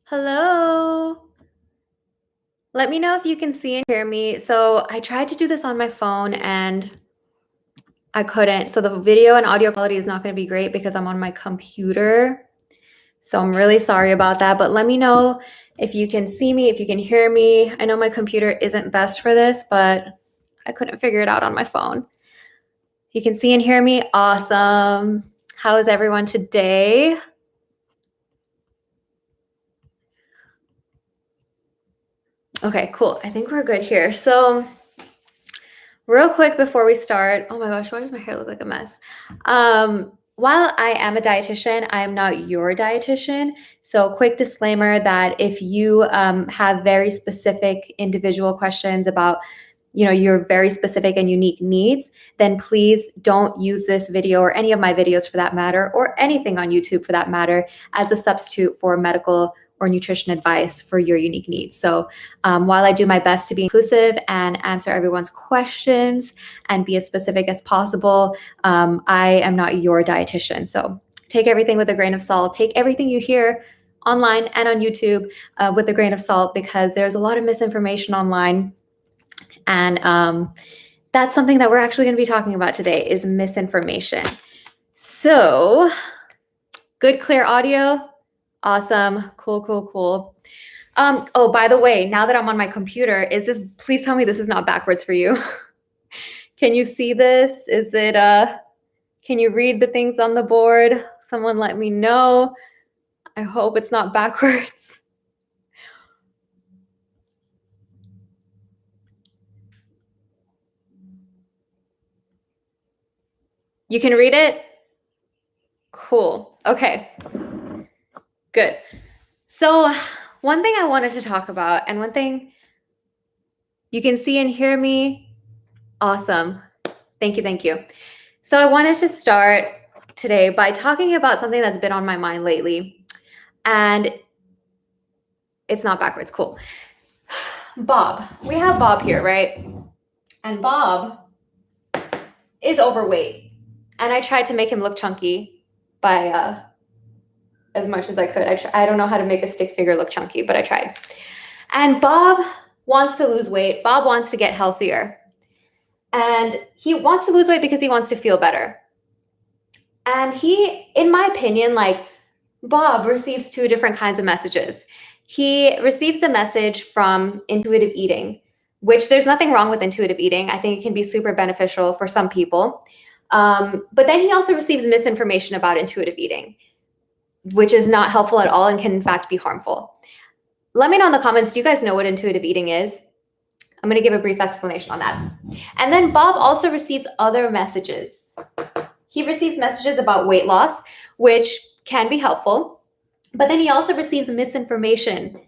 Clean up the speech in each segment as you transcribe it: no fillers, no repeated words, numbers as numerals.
Hello. Let me know if you can see and hear me. So I tried to do this on my phone and I couldn't. So the video and audio quality is not going to be great because I'm on my computer. So I'm really sorry about that. But let me know if you can see me, if you can hear me. I know my computer isn't best for this, but I couldn't figure it out on my phone. You can see and hear me? Awesome. How is everyone today? Okay, cool. I think we're good here. So real quick before we start, oh my gosh, why does my hair look like a mess? While I am a dietitian, I am not your dietitian. So, quick disclaimer that if you have very specific individual questions about your very specific and unique needs, then please don't use this video or any of my videos for that matter, or anything on YouTube for that matter, as a substitute for medical or nutrition advice for your unique needs. So while I do my best to be inclusive and answer everyone's questions and be as specific as possible, I am not your dietitian. So take everything with a grain of salt. Take everything you hear online and on YouTube with a grain of salt, because there's a lot of misinformation online. And that's something that we're actually going to be talking about today, is misinformation. So good, clear audio. Awesome. Cool. Oh, by the way, now that I'm on my computer, please tell me this is not backwards for you. Can you see this? Can you read the things on the board? Someone let me know. I hope it's not backwards. You can read it? Cool. Okay. Good. So one thing I wanted to talk about, and one thing you can see and hear me. Awesome. Thank you. So I wanted to start today by talking about something that's been on my mind lately. And it's not backwards. Cool. Bob. We have Bob here, right? And Bob is overweight. And I tried to make him look chunky by as much as I could. I don't know how to make a stick figure look chunky, but I tried. And Bob wants to lose weight. Bob wants to get healthier. And he wants to lose weight because he wants to feel better. And he, in my opinion, Bob receives two different kinds of messages. He receives the message from intuitive eating, which there's nothing wrong with intuitive eating. I think it can be super beneficial for some people. But then he also receives misinformation about intuitive eating, which is not helpful at all and can in fact be harmful. Let me know in the comments, do you guys know what intuitive eating is? I'm going to give a brief explanation on that. And then Bob also receives other messages. He receives messages about weight loss, which can be helpful, but then he also receives misinformation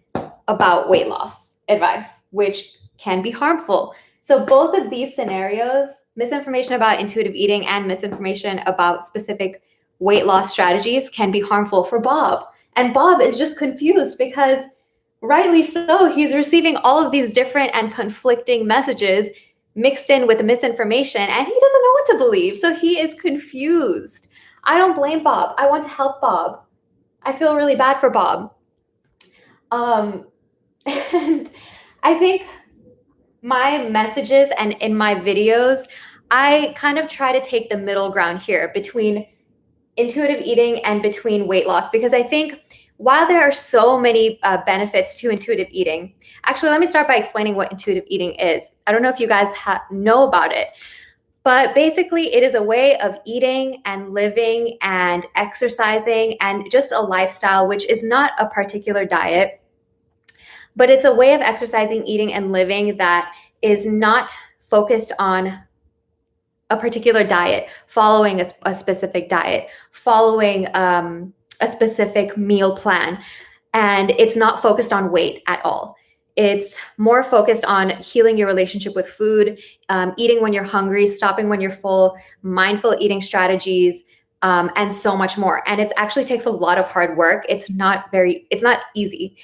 about weight loss advice, which can be harmful. So both of these scenarios, misinformation about intuitive eating and misinformation about specific weight loss strategies, can be harmful for Bob. And Bob is just confused because, rightly so, he's receiving all of these different and conflicting messages mixed in with the misinformation, and he doesn't know what to believe. So he is confused. I don't blame Bob. I want to help Bob. I feel really bad for Bob. And I think my messages and in my videos, I kind of try to take the middle ground here between intuitive eating and between weight loss, because I think while there are so many benefits to intuitive eating, actually, let me start by explaining what intuitive eating is. I don't know if you guys know about it, but basically it is a way of eating and living and exercising and just a lifestyle, which is not a particular diet, but it's a way of exercising, eating, and living that is not focused on a particular diet, following a specific diet, following a specific meal plan. And it's not focused on weight at all. It's more focused on healing your relationship with food, eating when you're hungry, stopping when you're full, mindful eating strategies, and so much more. And it actually takes a lot of hard work. It's not easy.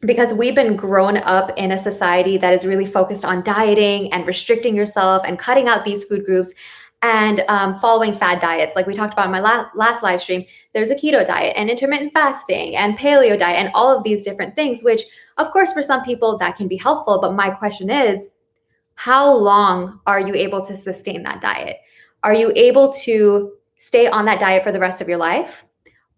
Because we've been grown up in a society that is really focused on dieting and restricting yourself and cutting out these food groups. and following fad diets. Like we talked about in my last live stream, there's a keto diet and intermittent fasting and paleo diet and all of these different things, which of course for some people that can be helpful. But my question is, how long are you able to sustain that diet? Are you able to stay on that diet for the rest of your life?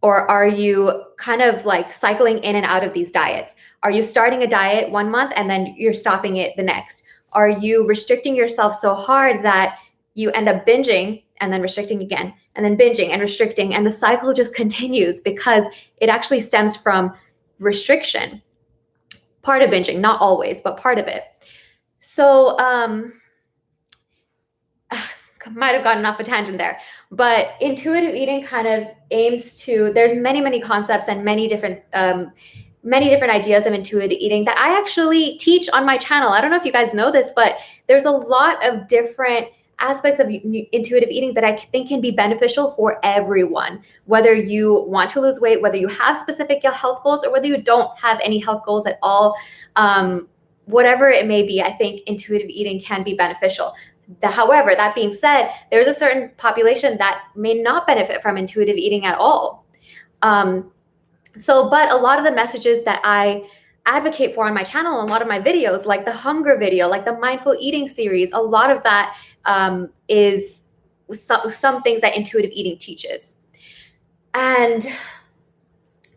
Or are you kind of like cycling in and out of these diets? Are you starting a diet 1 month and then you're stopping it the next? Are you restricting yourself so hard that you end up binging and then restricting again and then binging and restricting, and the cycle just continues because it actually stems from restriction? Part of binging, not always, but part of it. So might have gotten off a tangent there, but intuitive eating kind of aims to, there's many concepts and many different ideas of intuitive eating that I actually teach on my channel. I don't know if you guys know this, but there's a lot of different aspects of intuitive eating that I think can be beneficial for everyone, whether you want to lose weight, whether you have specific health goals, or whether you don't have any health goals at all. Whatever it may be, I think intuitive eating can be beneficial. However, that being said, there's a certain population that may not benefit from intuitive eating at all. But a lot of the messages that I advocate for on my channel, a lot of my videos, like the hunger video, like the mindful eating series, a lot of that is some things that intuitive eating teaches.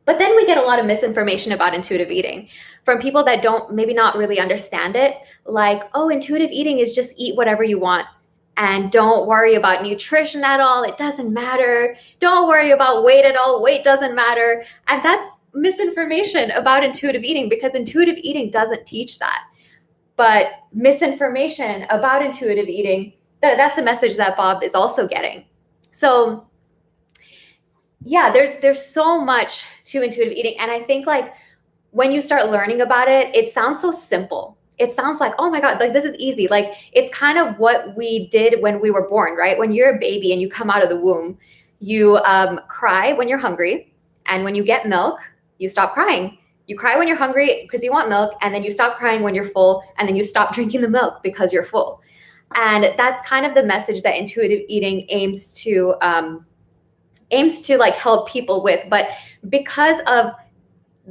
But then we get a lot of misinformation about intuitive eating from people that don't maybe not really understand it. Like, oh, intuitive eating is just eat whatever you want and don't worry about nutrition at all. It doesn't matter. Don't worry about weight at all. Weight doesn't matter. And that's misinformation about intuitive eating, because intuitive eating doesn't teach that. But misinformation about intuitive eating, that's the message that Bob is also getting. So yeah, there's so much to intuitive eating. And I think like when you start learning about it, it sounds so simple. It sounds like, oh my God, like this is easy. Like it's kind of what we did when we were born, right? When you're a baby and you come out of the womb, you cry when you're hungry. And when you get milk, you stop crying. You cry when you're hungry because you want milk, and then you stop crying when you're full, and then you stop drinking the milk because you're full. And that's kind of the message that intuitive eating aims to like help people with. But because of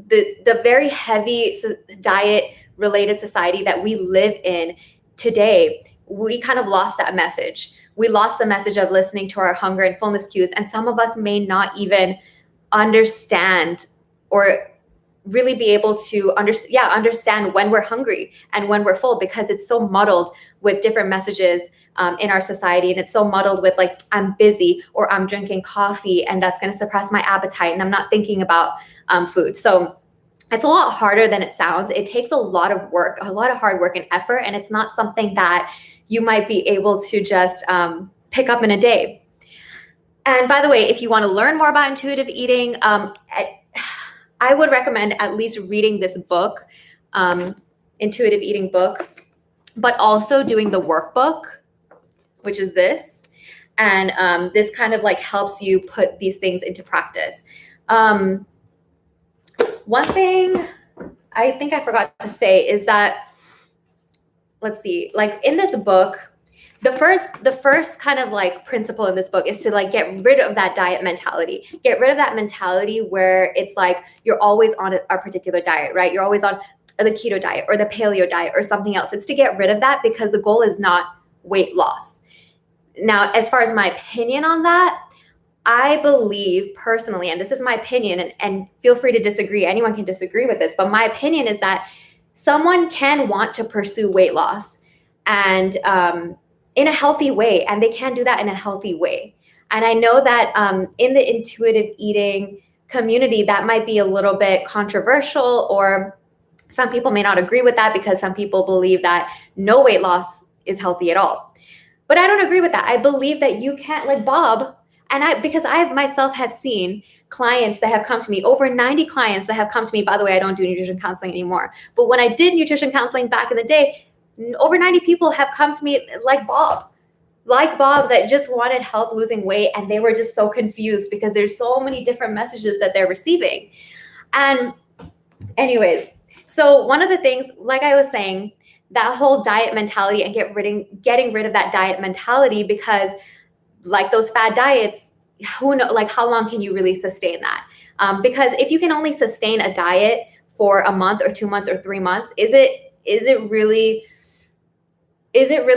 the very heavy diet related society that we live in today, we kind of lost that message. We lost the message of listening to our hunger and fullness cues. And some of us may not even understand or really be able to understand when we're hungry and when we're full, because it's so muddled with different messages in our society. And it's so muddled with like, I'm busy, or I'm drinking coffee and that's going to suppress my appetite and I'm not thinking about food. So it's a lot harder than it sounds. It takes a lot of work, a lot of hard work and effort. And it's not something that you might be able to just pick up in a day. And by the way, if you want to learn more about intuitive eating, I would recommend at least reading this book, intuitive eating book, but also doing the workbook, which is this. And this kind of like helps you put these things into practice. One thing I think I forgot to say is that, let's see, like in this book, the first kind of like principle in this book is to like get rid of that diet mentality. Get rid of that mentality where it's like you're always on a particular diet, right? You're always on the keto diet or the paleo diet or something else. It's to get rid of that, because the goal is not weight loss. Now, as far as my opinion on that, I believe personally, and this is my opinion, and feel free to disagree. Anyone can disagree with this, but my opinion is that someone can want to pursue weight loss and in a healthy way, and they can do that in a healthy way. And I know that in the intuitive eating community, that might be a little bit controversial, or some people may not agree with that, because some people believe that no weight loss is healthy at all. But I don't agree with that. I believe that you can't, like Bob, because I myself have seen clients that have come to me, over 90 clients that have come to me. By the way, I don't do nutrition counseling anymore. But when I did nutrition counseling back in the day, over 90 people have come to me like Bob, that just wanted help losing weight. And they were just so confused because there's so many different messages that they're receiving. And anyways, so one of the things, like I was saying, that whole diet mentality and getting rid of that diet mentality, because like those fad diets, who know, like how long can you really sustain that? Because if you can only sustain a diet for a month or 2 months or 3 months, is it really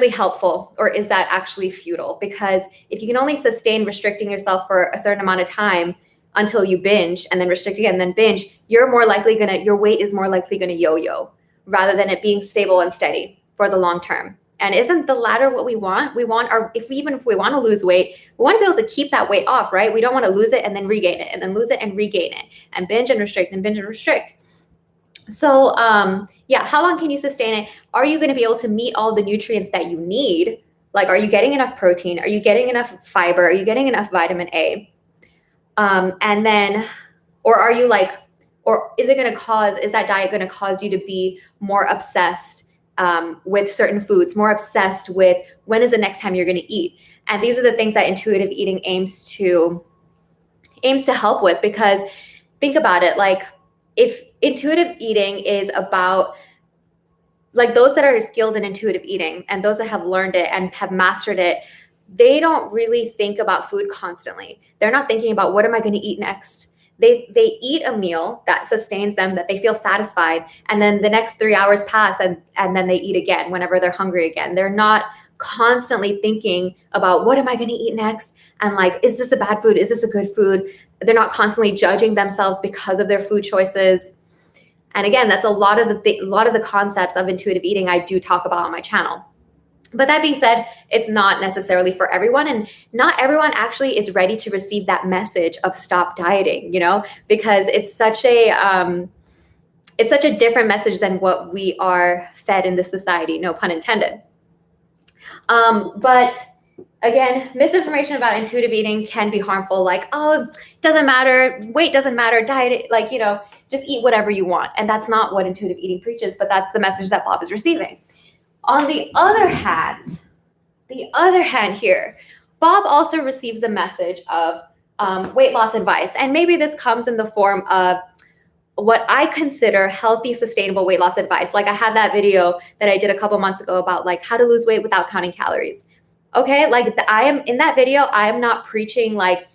helpful, or is that actually futile? Because if you can only sustain restricting yourself for a certain amount of time until you binge, and then restrict again, and then binge, your weight is more likely gonna yo-yo rather than it being stable and steady for the long term. And isn't the latter what we want? We want even if we want to lose weight, we want to be able to keep that weight off, right? We don't want to lose it and then regain it, and then lose it and regain it, and binge and restrict and binge and restrict. So yeah, how long can you sustain it? Are you going to be able to meet all the nutrients that you need? Like, are you getting enough protein? Are you getting enough fiber? Are you getting enough vitamin A? And then, or are you like, or is that diet going to cause you to be more obsessed with certain foods, more obsessed with when is the next time you're going to eat? And these are the things that intuitive eating aims to help with. Because think about it, like, if intuitive eating is about, like, those that are skilled in intuitive eating and those that have learned it and have mastered it, they don't really think about food constantly. They're not thinking about, what am I going to eat next? They eat a meal that sustains them, that they feel satisfied, and then the next 3 hours pass, and then they eat again whenever they're hungry again. They're not constantly thinking about, what am I going to eat next? And like, is this a bad food? Is this a good food? They're not constantly judging themselves because of their food choices. And again, that's a lot of the concepts of intuitive eating I do talk about on my channel. But that being said, it's not necessarily for everyone, and not everyone actually is ready to receive that message of stop dieting, because it's such a different message than what we are fed in this society, no pun intended. But again, misinformation about intuitive eating can be harmful. Like, oh, doesn't matter, weight doesn't matter, diet, like, just eat whatever you want. And that's not what intuitive eating preaches, but that's the message that Bob is receiving. On the other hand here, Bob also receives the message of weight loss advice. And maybe this comes in the form of what I consider healthy, sustainable weight loss advice. Like, I had that video that I did a couple months ago about like how to lose weight without counting calories. Okay, like I am in that video, I am not preaching like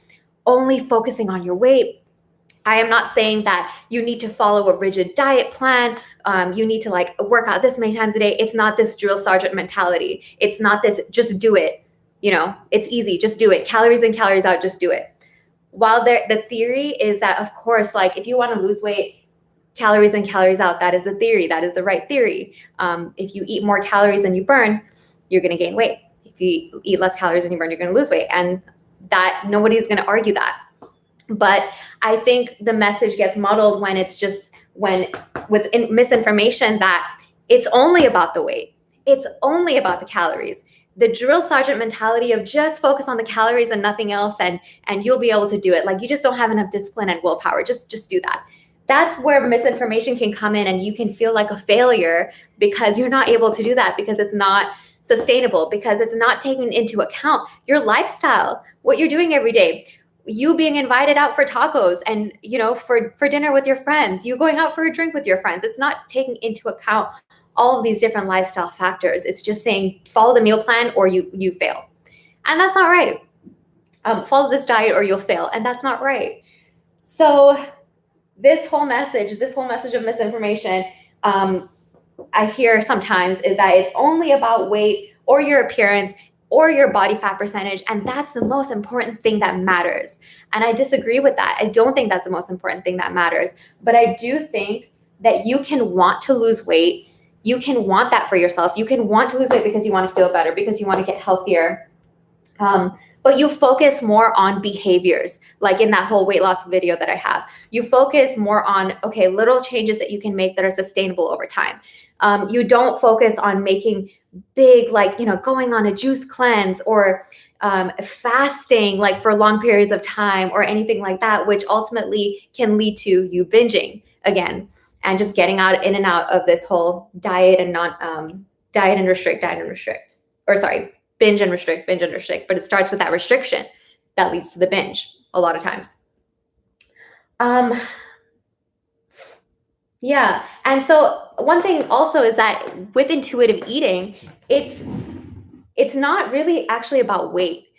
only focusing on your weight. I am not saying that you need to follow a rigid diet plan. You need to like work out this many times a day. It's not this drill sergeant mentality. It's not this just do it. It's easy, just do it. Calories in, calories out, just do it. While the theory is that, of course, like if you want to lose weight, calories in, calories out, that is the theory. That is the right theory. If you eat more calories than you burn, you're going to gain weight. If you eat less calories than you burn, you're going to lose weight. And that nobody's going to argue that. But I think the message gets muddled when it's just with misinformation that it's only about the weight. It's only about the calories. The drill sergeant mentality of just focus on the calories and nothing else, and you'll be able to do it. Like, you just don't have enough discipline and willpower. Just do that. That's where misinformation can come in, and you can feel like a failure because you're not able to do that, because it's not sustainable, because it's not taking into account your lifestyle, what you're doing every day. You being invited out for tacos and, for dinner with your friends, you going out for a drink with your friends. It's not taking into account all of these different lifestyle factors. It's just saying, follow the meal plan or you fail. And that's not right. Follow this diet or you'll fail. And that's not right. So this whole message of misinformation, I hear sometimes is that it's only about weight or your appearance or your body fat percentage, and that's the most important thing that matters. And I disagree with that. I don't think that's the most important thing that matters. But I do think that you can want to lose weight. You can want that for yourself. You can want to lose weight because you want to feel better, because you want to get healthier. But you focus more on behaviors, like in that whole weight loss video that I have. You focus more on, okay, little changes that you can make that are sustainable over time. You don't focus on making big, like, going on a juice cleanse or fasting like for long periods of time or anything like that, which ultimately can lead to you binging again and just getting in and out of this whole diet and restrict, binge and restrict. But it starts with that restriction that leads to the binge a lot of times. Yeah. And so one thing also is that with intuitive eating, it's not really actually about weight.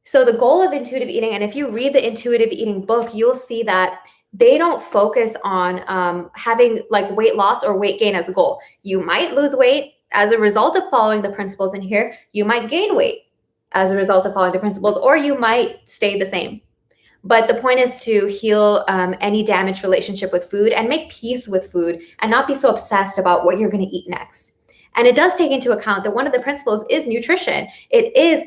So the goal of intuitive eating, and if you read the intuitive eating book, you'll see that they don't focus on having like weight loss or weight gain as a goal. You might lose weight as a result of following the principles in here. You might gain weight as a result of following the principles, or you might stay the same. But the point is to heal any damaged relationship with food and make peace with food and not be so obsessed about what you're going to eat next. And it does take into account that one of the principles is nutrition. It is,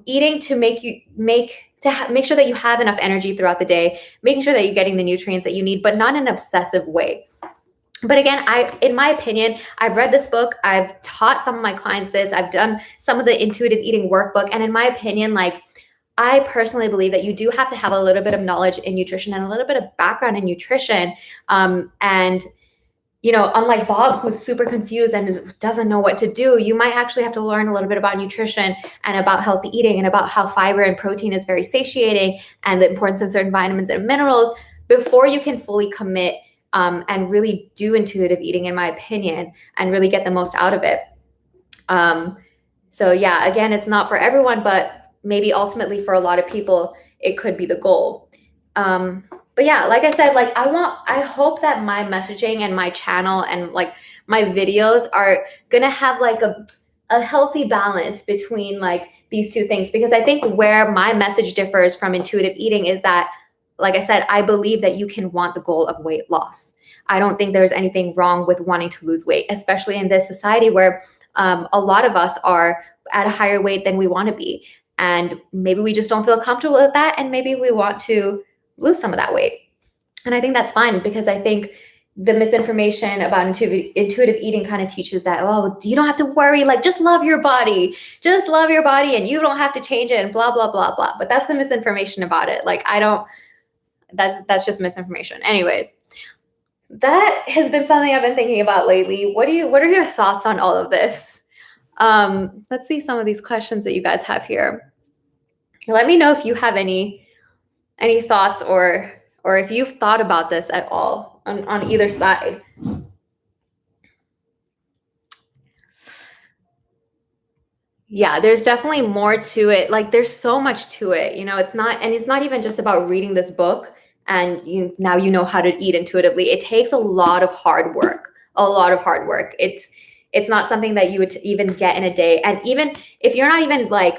eating to make sure that you have enough energy throughout the day, making sure that you're getting the nutrients that you need, but not in an obsessive way. But again, in my opinion, I've read this book. I've taught some of my clients this. I've done some of the intuitive eating workbook. And in my opinion, like, I personally believe that you do have to have a little bit of knowledge in nutrition and a little bit of background in nutrition. And unlike Bob, who's super confused and doesn't know what to do, you might actually have to learn a little bit about nutrition and about healthy eating and about how fiber and protein is very satiating and the importance of certain vitamins and minerals before you can fully commit and really do intuitive eating, in my opinion, and really get the most out of it. So yeah, again, it's not for everyone, but maybe ultimately for a lot of people, it could be the goal. But yeah, like I said, like I hope that my messaging and my channel and like my videos are gonna have like a healthy balance between like these two things, because I think where my message differs from intuitive eating is that, like I said, I believe that you can want the goal of weight loss. I don't think there's anything wrong with wanting to lose weight, especially in this society where a lot of us are at a higher weight than we want to be. And maybe we just don't feel comfortable with that. And maybe we want to lose some of that weight. And I think that's fine, because I think the misinformation about intuitive eating kind of teaches that, oh, you don't have to worry, like just love your body and you don't have to change it and blah, blah, blah, blah. But that's the misinformation about it. Like, that's just misinformation. Anyways, that has been something I've been thinking about lately. What are your thoughts on all of this? Let's see some of these questions that you guys have here. Let me know if you have any thoughts or if you've thought about this at all on either side. Yeah, there's definitely more to it. Like, there's so much to it. It's not even just about reading this book and now you know how to eat intuitively. It takes a lot of hard work. It's not something that you would even get in a day. And even if you're not even like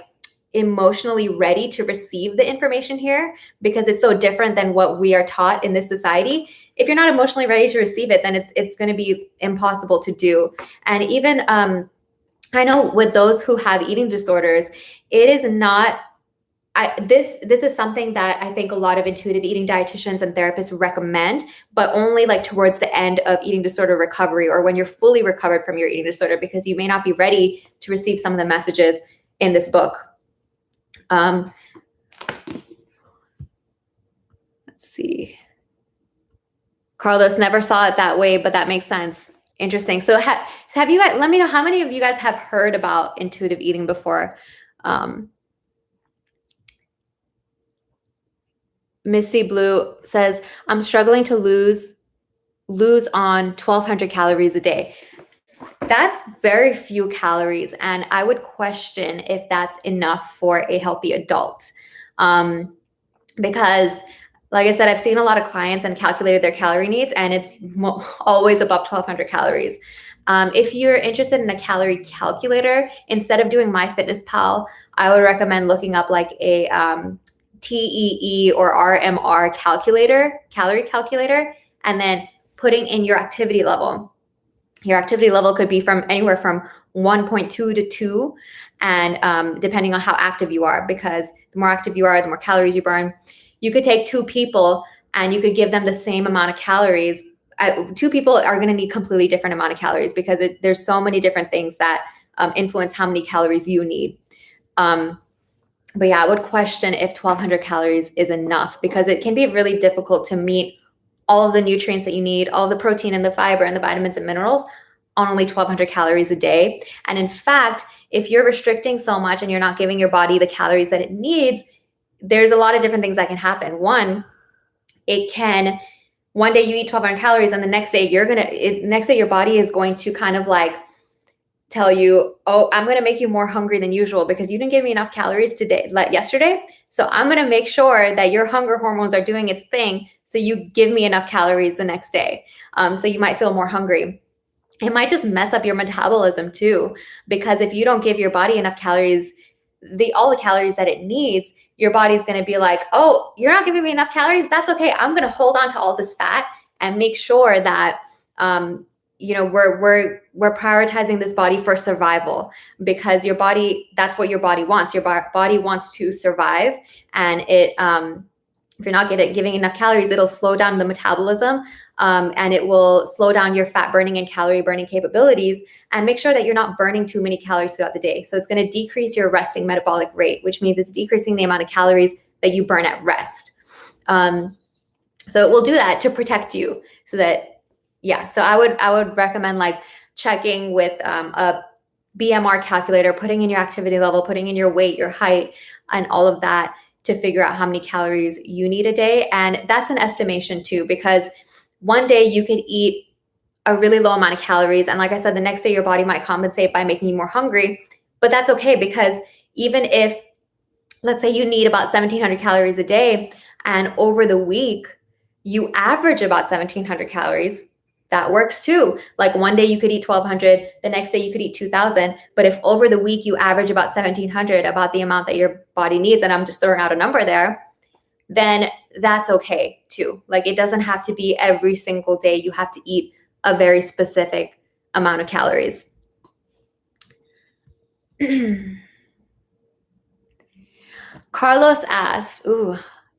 emotionally ready to receive the information here, because it's so different than what we are taught in this society, if you're not emotionally ready to receive it, then it's going to be impossible to do. And even I know with those who have eating disorders, it is not. This is something that I think a lot of intuitive eating dietitians and therapists recommend, but only like towards the end of eating disorder recovery, or when you're fully recovered from your eating disorder, because you may not be ready to receive some of the messages in this book. Let's see. Carlos, never saw it that way, but that makes sense. Interesting. So have you guys, let me know how many of you guys have heard about intuitive eating before. Misty Blue says, I'm struggling to lose on 1,200 calories a day. That's very few calories, and I would question if that's enough for a healthy adult. Because, like I said, I've seen a lot of clients and calculated their calorie needs, and it's always above 1,200 calories. If you're interested in a calorie calculator, instead of doing MyFitnessPal, I would recommend looking up like a TEE or RMR calorie calculator, and then putting in your activity level. Your activity level could be from anywhere from 1.2 to 2, and depending on how active you are, because the more active you are, the more calories you burn. You could take 2 people and you could give them the same amount of calories. 2 people are going to need completely different amount of calories, because there's so many different things that influence how many calories you need. But yeah, I would question if 1,200 calories is enough, because it can be really difficult to meet all of the nutrients that you need, all the protein and the fiber and the vitamins and minerals on only 1,200 calories a day. And in fact, if you're restricting so much and you're not giving your body the calories that it needs, there's a lot of different things that can happen. One day you eat 1,200 calories, and the next day your body is going to kind of like tell you, oh, I'm going to make you more hungry than usual because you didn't give me enough calories today, like yesterday. So I'm going to make sure that your hunger hormones are doing its thing. So you give me enough calories the next day. So you might feel more hungry. It might just mess up your metabolism too, because if you don't give your body enough calories, all the calories that it needs, your body's going to be like, oh, you're not giving me enough calories. That's okay. I'm going to hold on to all this fat and make sure that we're prioritizing this body for survival, because your body, that's what your body wants. Your body wants to survive, and it if you're not giving enough calories, it'll slow down the metabolism, and it will slow down your fat burning and calorie burning capabilities, and make sure that you're not burning too many calories throughout the day. So it's going to decrease your resting metabolic rate, which means it's decreasing the amount of calories that you burn at rest. So it will do that to protect you. So that, yeah. So I would recommend like checking with a BMR calculator, putting in your activity level, putting in your weight, your height, and all of that to figure out how many calories you need a day. And that's an estimation too, because one day you could eat a really low amount of calories, and like I said, the next day your body might compensate by making you more hungry. But that's okay, because even if, let's say you need about 1,700 calories a day, and over the week you average about 1,700 calories, that works too. Like one day you could eat 1,200, the next day you could eat 2,000. But if over the week you average about 1,700, about the amount that your body needs, and I'm just throwing out a number there, then that's okay too. Like it doesn't have to be every single day you have to eat a very specific amount of calories. Carlos asked,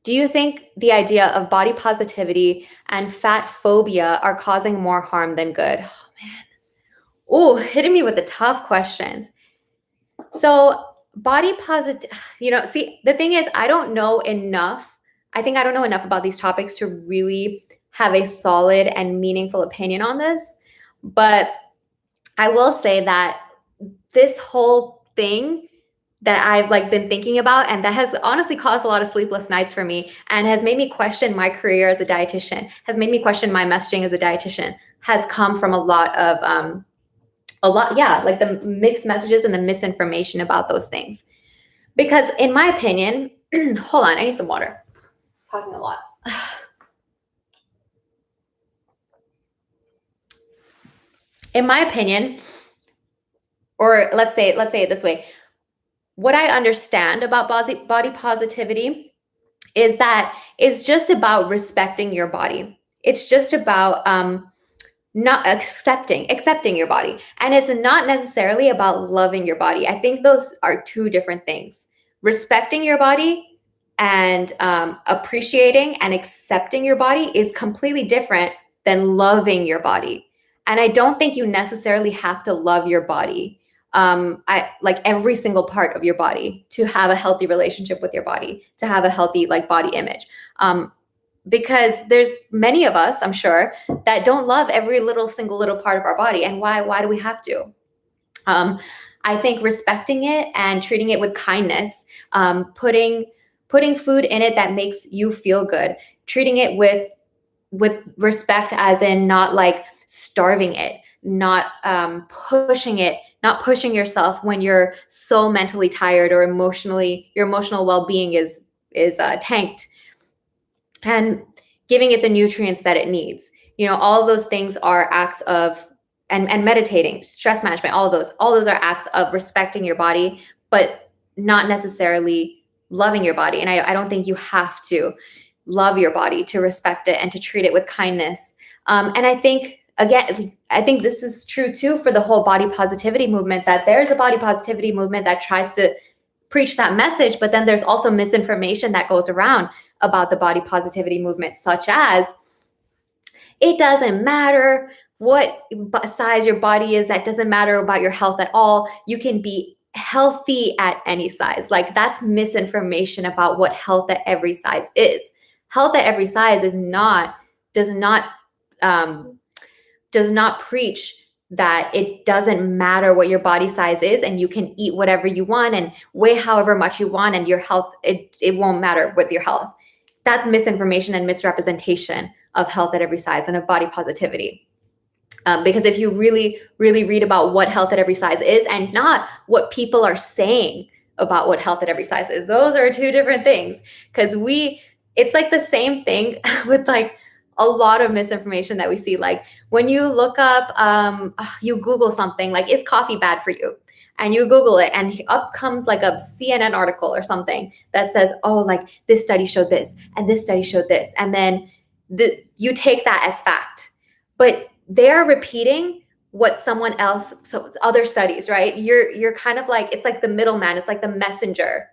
do you think the idea of body positivity and fat phobia are causing more harm than good? Oh, man. Hitting me with the tough questions. So body positive, see, the thing is, I don't know enough. I think I don't know enough about these topics to really have a solid and meaningful opinion on this. But I will say that this whole thing that I've like been thinking about, and that has honestly caused a lot of sleepless nights for me, and has made me question my career as a dietitian, has made me question my messaging as a dietitian, has come from a lot, like the mixed messages and the misinformation about those things. Because in my opinion, hold on, I need some water. I'm talking a lot. In my opinion, or let's say it this way, what I understand about body positivity is that it's just about respecting your body. It's just about not accepting your body. And it's not necessarily about loving your body. I think those are two different things. Respecting your body and appreciating and accepting your body is completely different than loving your body. And I don't think you necessarily have to love your body. I like every single part of your body to have a healthy relationship with your body, to have a healthy like body image. Because there's many of us, I'm sure, that don't love every single little part of our body. And why do we have to? I think respecting it and treating it with kindness, putting food in it that makes you feel good, treating it with respect, as in not like starving it, not pushing it, not pushing yourself when you're so mentally tired or your emotional well-being is tanked, and giving it the nutrients that it needs. All of those things are acts of, and meditating, stress management, all those are acts of respecting your body, but not necessarily loving your body. And I don't think you have to love your body to respect it and to treat it with kindness. And I think, again, this is true too for the whole body positivity movement, that there's a body positivity movement that tries to preach that message, but then there's also misinformation that goes around about the body positivity movement, such as it doesn't matter what size your body is, that doesn't matter about your health at all. You can be healthy at any size. Like, that's misinformation about what health at every size is. Health at every size does not preach that it doesn't matter what your body size is and you can eat whatever you want and weigh however much you want and your health, it won't matter with your health. That's misinformation and misrepresentation of health at every size and of body positivity. Because if you really, really read about what health at every size is and not what people are saying about what health at every size is, those are two different things. Because it's like the same thing with like a lot of misinformation that we see. Like when you look up, you Google something like, is coffee bad for you? And you Google it and up comes like a CNN article or something that says, oh, like this study showed this and this study showed this. And then you take that as fact. But they're repeating what someone else, so other studies, right? You're kind of like, it's like the middleman, it's like the messenger,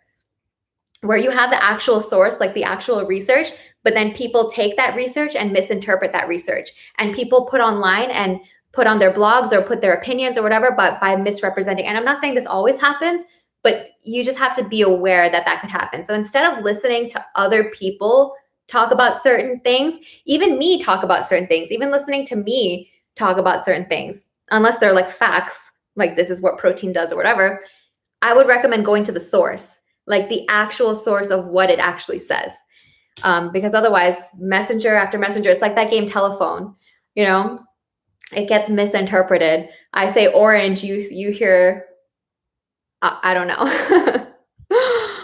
where you have the actual source, like the actual research, but then people take that research and misinterpret that research. And people put online and put on their blogs or put their opinions or whatever, but by misrepresenting. And I'm not saying this always happens, but you just have to be aware that that could happen. So instead of listening to other people talk about certain things, even me talk about certain things, even listening to me talk about certain things, unless they're like facts, like this is what protein does or whatever, I would recommend going to the source, like the actual source of what it actually says. Because otherwise, messenger after messenger, it's like that game Telephone, you know, it gets misinterpreted. I say orange, you hear, I don't know,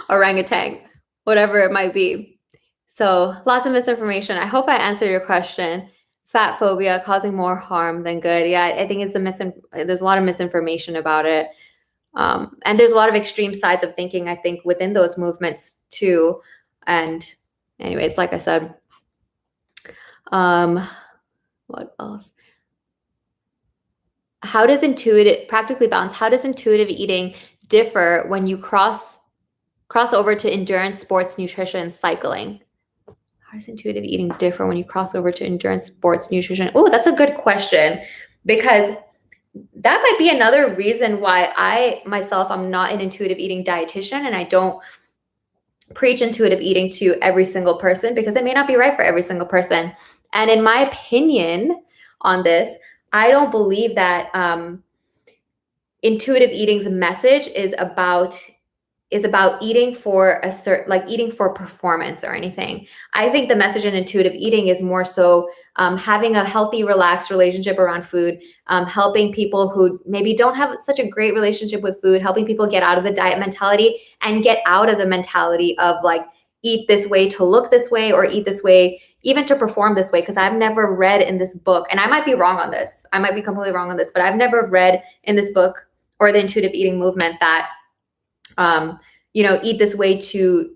orangutan, whatever it might be. So lots of misinformation. I hope I answered your question. Fat phobia causing more harm than good. Yeah, I think it's there's a lot of misinformation about it. And there's a lot of extreme sides of thinking, I think, within those movements too. And anyways, like I said, what else? Practically balanced, how does intuitive eating differ when you cross over to endurance, sports, nutrition, cycling? How does intuitive eating differ when you cross over to endurance, sports, nutrition? Oh, that's a good question, because that might be another reason why I'm not an intuitive eating dietitian, and I don't preach intuitive eating to every single person, because it may not be right for every single person. And in my opinion on this, I don't believe that intuitive eating's message is about eating for eating for performance or anything. I think the message in intuitive eating is more so having a healthy, relaxed relationship around food, helping people who maybe don't have such a great relationship with food, helping people get out of the diet mentality and get out of the mentality of like, eat this way to look this way, or eat this way even to perform this way. Because I've never read in this book, and I might be wrong on this, I might be completely wrong on this, but I've never read in this book or the intuitive eating movement that eat this way to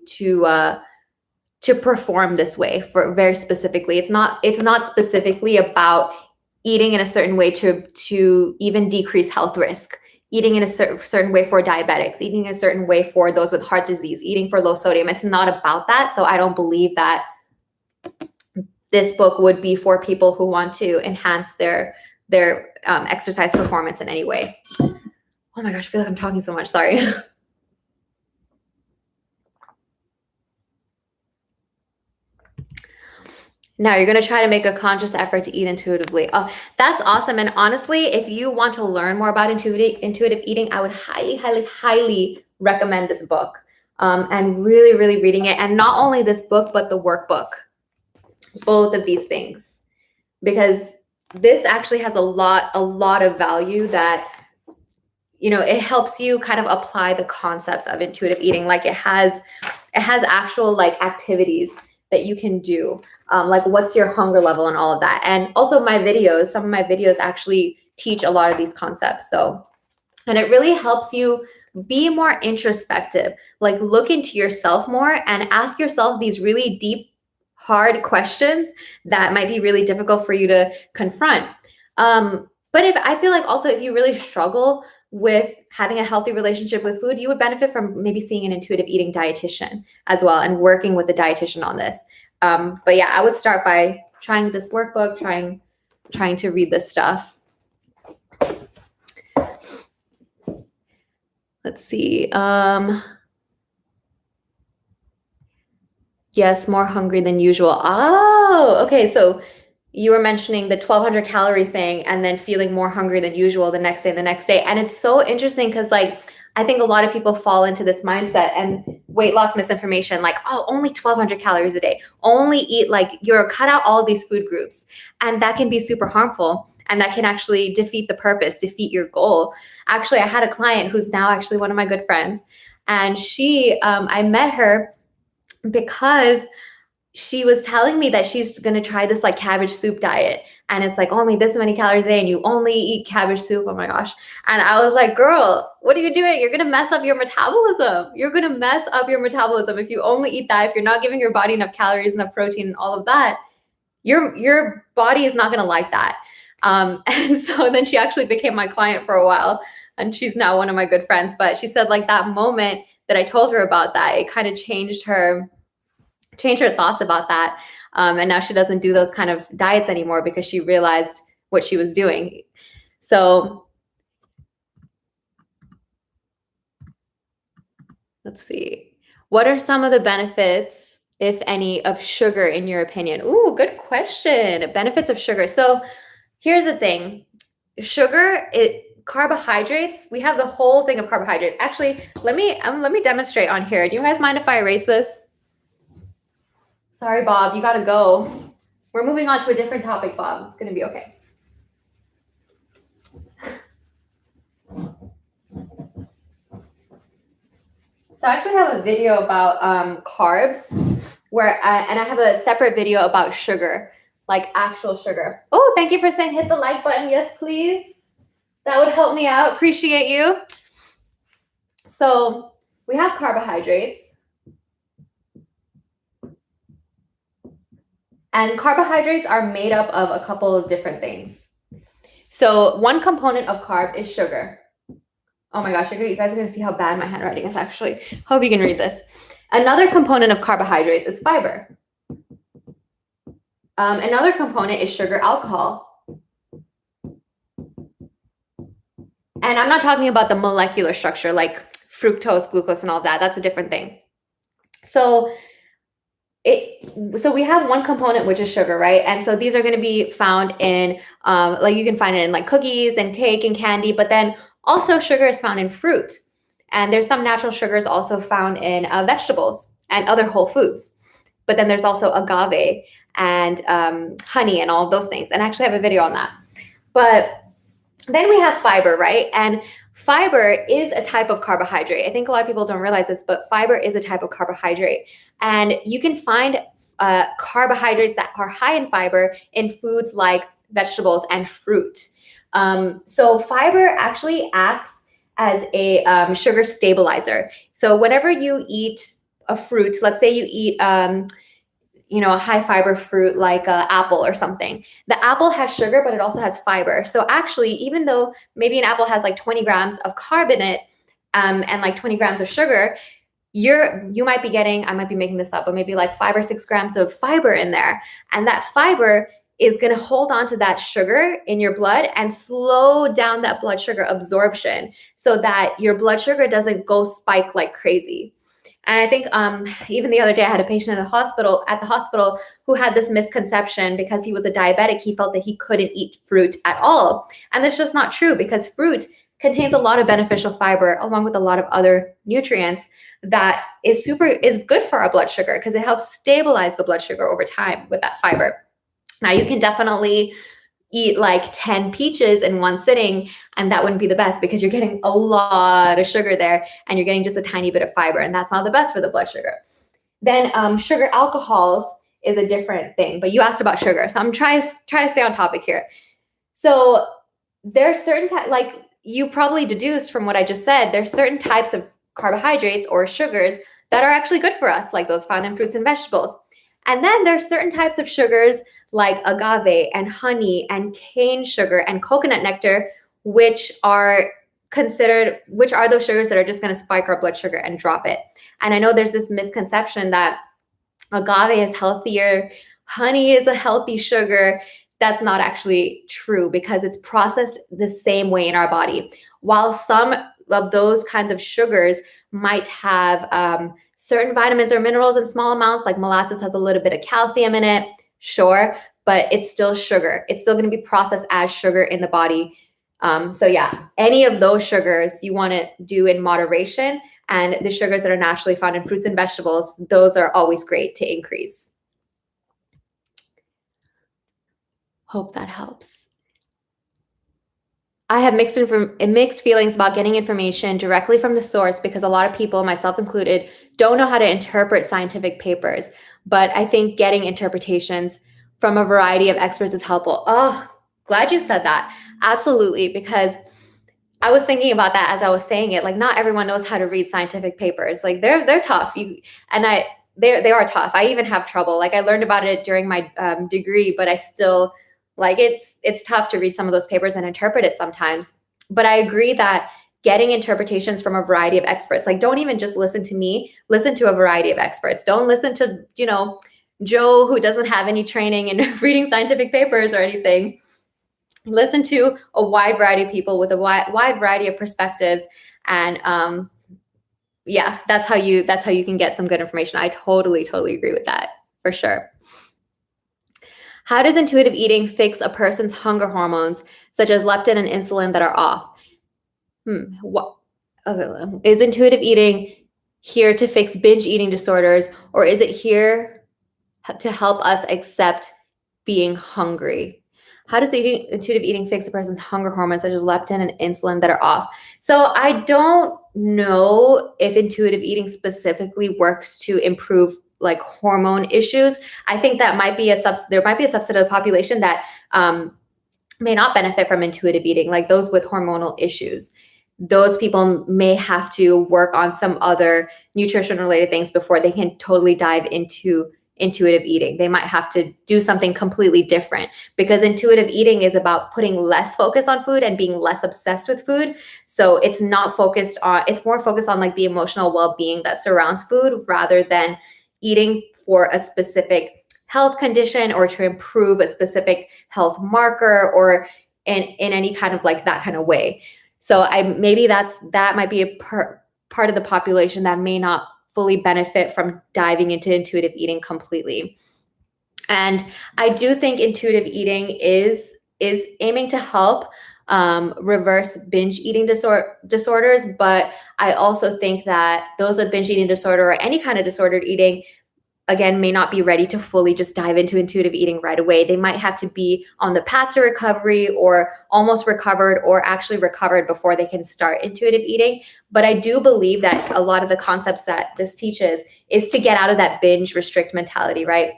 perform this way, for very specifically. It's not specifically about eating in a certain way to even decrease health risk, eating in a certain way for diabetics, eating in a certain way for those with heart disease, eating for low sodium. It's not about that. So I don't believe that this book would be for people who want to enhance their exercise performance in any way. Oh my gosh, I feel like I'm talking so much. Sorry. Now you're going to try to make a conscious effort to eat intuitively. Oh, that's awesome. And honestly, if you want to learn more about intuitive eating, I would highly, highly, highly recommend this book, and really, really reading it. And not only this book, but the workbook, both of these things, because this actually has a lot of value that, it helps you kind of apply the concepts of intuitive eating. Like it has actual like activities that you can do, like what's your hunger level and all of that. And also some of my videos actually teach a lot of these concepts. So, and it really helps you be more introspective, like look into yourself more and ask yourself these really deep, hard questions that might be really difficult for you to confront. But I feel like also if you really struggle with having a healthy relationship with food, you would benefit from maybe seeing an intuitive eating dietitian as well and working with the dietitian on this. But yeah, I would start by trying this workbook, trying to read this stuff. Let's see. Yes, more hungry than usual. Oh, okay. So you were mentioning the 1,200 calorie thing and then feeling more hungry than usual the next day and the next day. And it's so interesting because like, I think a lot of people fall into this mindset and weight loss misinformation, like, oh, only 1,200 calories a day, only eat, like you're cut out all of these food groups. And that can be super harmful. and that can actually defeat the purpose, defeat your goal. Actually, I had a client who's now actually one of my good friends, and I met her because she was telling me that she's going to try this like cabbage soup diet, and it's like only this many calories a day and you only eat cabbage soup. Oh my gosh. And I was like, girl, what are you doing? You're going to mess up your metabolism. You're going to mess up your metabolism if you only eat that. If you're not giving your body enough calories, enough protein, and all of that, your body is not going to like that. And so then she actually became my client for a while, and she's now one of my good friends. But she said like that moment that I told her about that, it kind of changed her thoughts about that. And now she doesn't do those kind of diets anymore because she realized what she was doing. So let's see. What are some of the benefits, if any, of sugar in your opinion? Ooh, good question. Benefits of sugar. So here's the thing. Carbohydrates, we have the whole thing of carbohydrates. Actually, let me demonstrate on here. Do you guys mind if I erase this? Sorry, Bob, you gotta go. We're moving on to a different topic, Bob. It's gonna be okay. So I actually have a video about carbs, and I have a separate video about sugar, like actual sugar. Oh, thank you for saying hit the like button. Yes, please. That would help me out. Appreciate you. So we have carbohydrates. And carbohydrates are made up of a couple of different things. So one component of carb is sugar. Oh my gosh, you guys are going to see how bad my handwriting is actually. Hope you can read this. Another component of carbohydrates is fiber. Another component is sugar alcohol. And I'm not talking about the molecular structure like fructose, glucose, and all that. That's a different thing. So we have one component, which is sugar, right? And so these are going to be found in, like you can find it in like cookies and cake and candy, but then also sugar is found in fruit. And there's some natural sugars also found in vegetables and other whole foods. But then there's also agave and honey and all of those things. And I actually have a video on that. But then we have fiber, right? And fiber is a type of carbohydrate. I think a lot of people don't realize this, but fiber is a type of carbohydrate. And you can find carbohydrates that are high in fiber in foods like vegetables and fruit. So fiber actually acts as a sugar stabilizer. So whenever you eat a fruit, let's say you eat a high fiber fruit like apple or something. The apple has sugar, but it also has fiber. So actually, even though maybe an apple has like 20 grams of carb in it and like 20 grams of sugar, you might be getting, I might be making this up, but maybe like 5 or 6 grams of fiber in there. And that fiber is going to hold on to that sugar in your blood and slow down that blood sugar absorption so that your blood sugar doesn't go spike like crazy. And I think even the other day I had a patient at the hospital who had this misconception because he was a diabetic. He felt that he couldn't eat fruit at all. And that's just not true because fruit contains a lot of beneficial fiber along with a lot of other nutrients that is good for our blood sugar because it helps stabilize the blood sugar over time with that fiber. Now you can definitely eat like 10 peaches in one sitting, and that wouldn't be the best because you're getting a lot of sugar there and you're getting just a tiny bit of fiber, and that's not the best for the blood sugar. Then sugar alcohols is a different thing, but you asked about sugar, so I'm trying to stay on topic here. So there's certain like you probably deduced from what I just said, there's certain types of carbohydrates or sugars that are actually good for us, like those found in fruits and vegetables. And then there's certain types of sugars like agave and honey and cane sugar and coconut nectar, which are those sugars that are just going to spike our blood sugar and drop it. And I know there's this misconception that agave is healthier, honey is a healthy sugar. That's not actually true because it's processed the same way in our body. While some of those kinds of sugars might have certain vitamins or minerals in small amounts, like molasses has a little bit of calcium in it, sure, but it's still sugar. It's still going to be processed as sugar in the body. So yeah, any of those sugars you want to do in moderation, and the sugars that are naturally found in fruits and vegetables, those are always great to increase. Hope that helps. I have mixed feelings about getting information directly from the source because a lot of people, myself included, don't know how to interpret scientific papers. But I think getting interpretations from a variety of experts is helpful. Oh, glad you said that. Absolutely, because I was thinking about that as I was saying it. Like, not everyone knows how to read scientific papers. Like, they're tough. They are tough. I even have trouble. Like, I learned about it during my degree, but I still like it's tough to read some of those papers and interpret it sometimes. But I agree that getting interpretations from a variety of experts, like, don't even just listen to me. Listen to a variety of experts. Don't listen to Joe, who doesn't have any training in reading scientific papers or anything. Listen to a wide variety of people with a wide variety of perspectives, and yeah, that's how you can get some good information. I totally agree with that, for sure. How does intuitive eating fix a person's hunger hormones, such as leptin and insulin, that are off? What? Okay. Is intuitive eating here to fix binge eating disorders, or is it here to help us accept being hungry? How does intuitive eating fix a person's hunger hormones, such as leptin and insulin, that are off? So I don't know if intuitive eating specifically works to improve like hormone issues. I think that might be there might be a subset of the population that may not benefit from intuitive eating, like those with hormonal issues. Those people may have to work on some other nutrition related things before they can totally dive into intuitive eating. They might have to do something completely different, because intuitive eating is about putting less focus on food and being less obsessed with food. So it's more focused on like the emotional well-being that surrounds food, rather than eating for a specific health condition or to improve a specific health marker, or in any kind of like that kind of way. So maybe that might be a part of the population that may not fully benefit from diving into intuitive eating completely. And I do think intuitive eating is aiming to help reverse binge eating disorders. But I also think that those with binge eating disorder or any kind of disordered eating, again, may not be ready to fully just dive into intuitive eating right away. They might have to be on the path to recovery, or almost recovered, or actually recovered before they can start intuitive eating. But I do believe that a lot of the concepts that this teaches is to get out of that binge restrict mentality, right?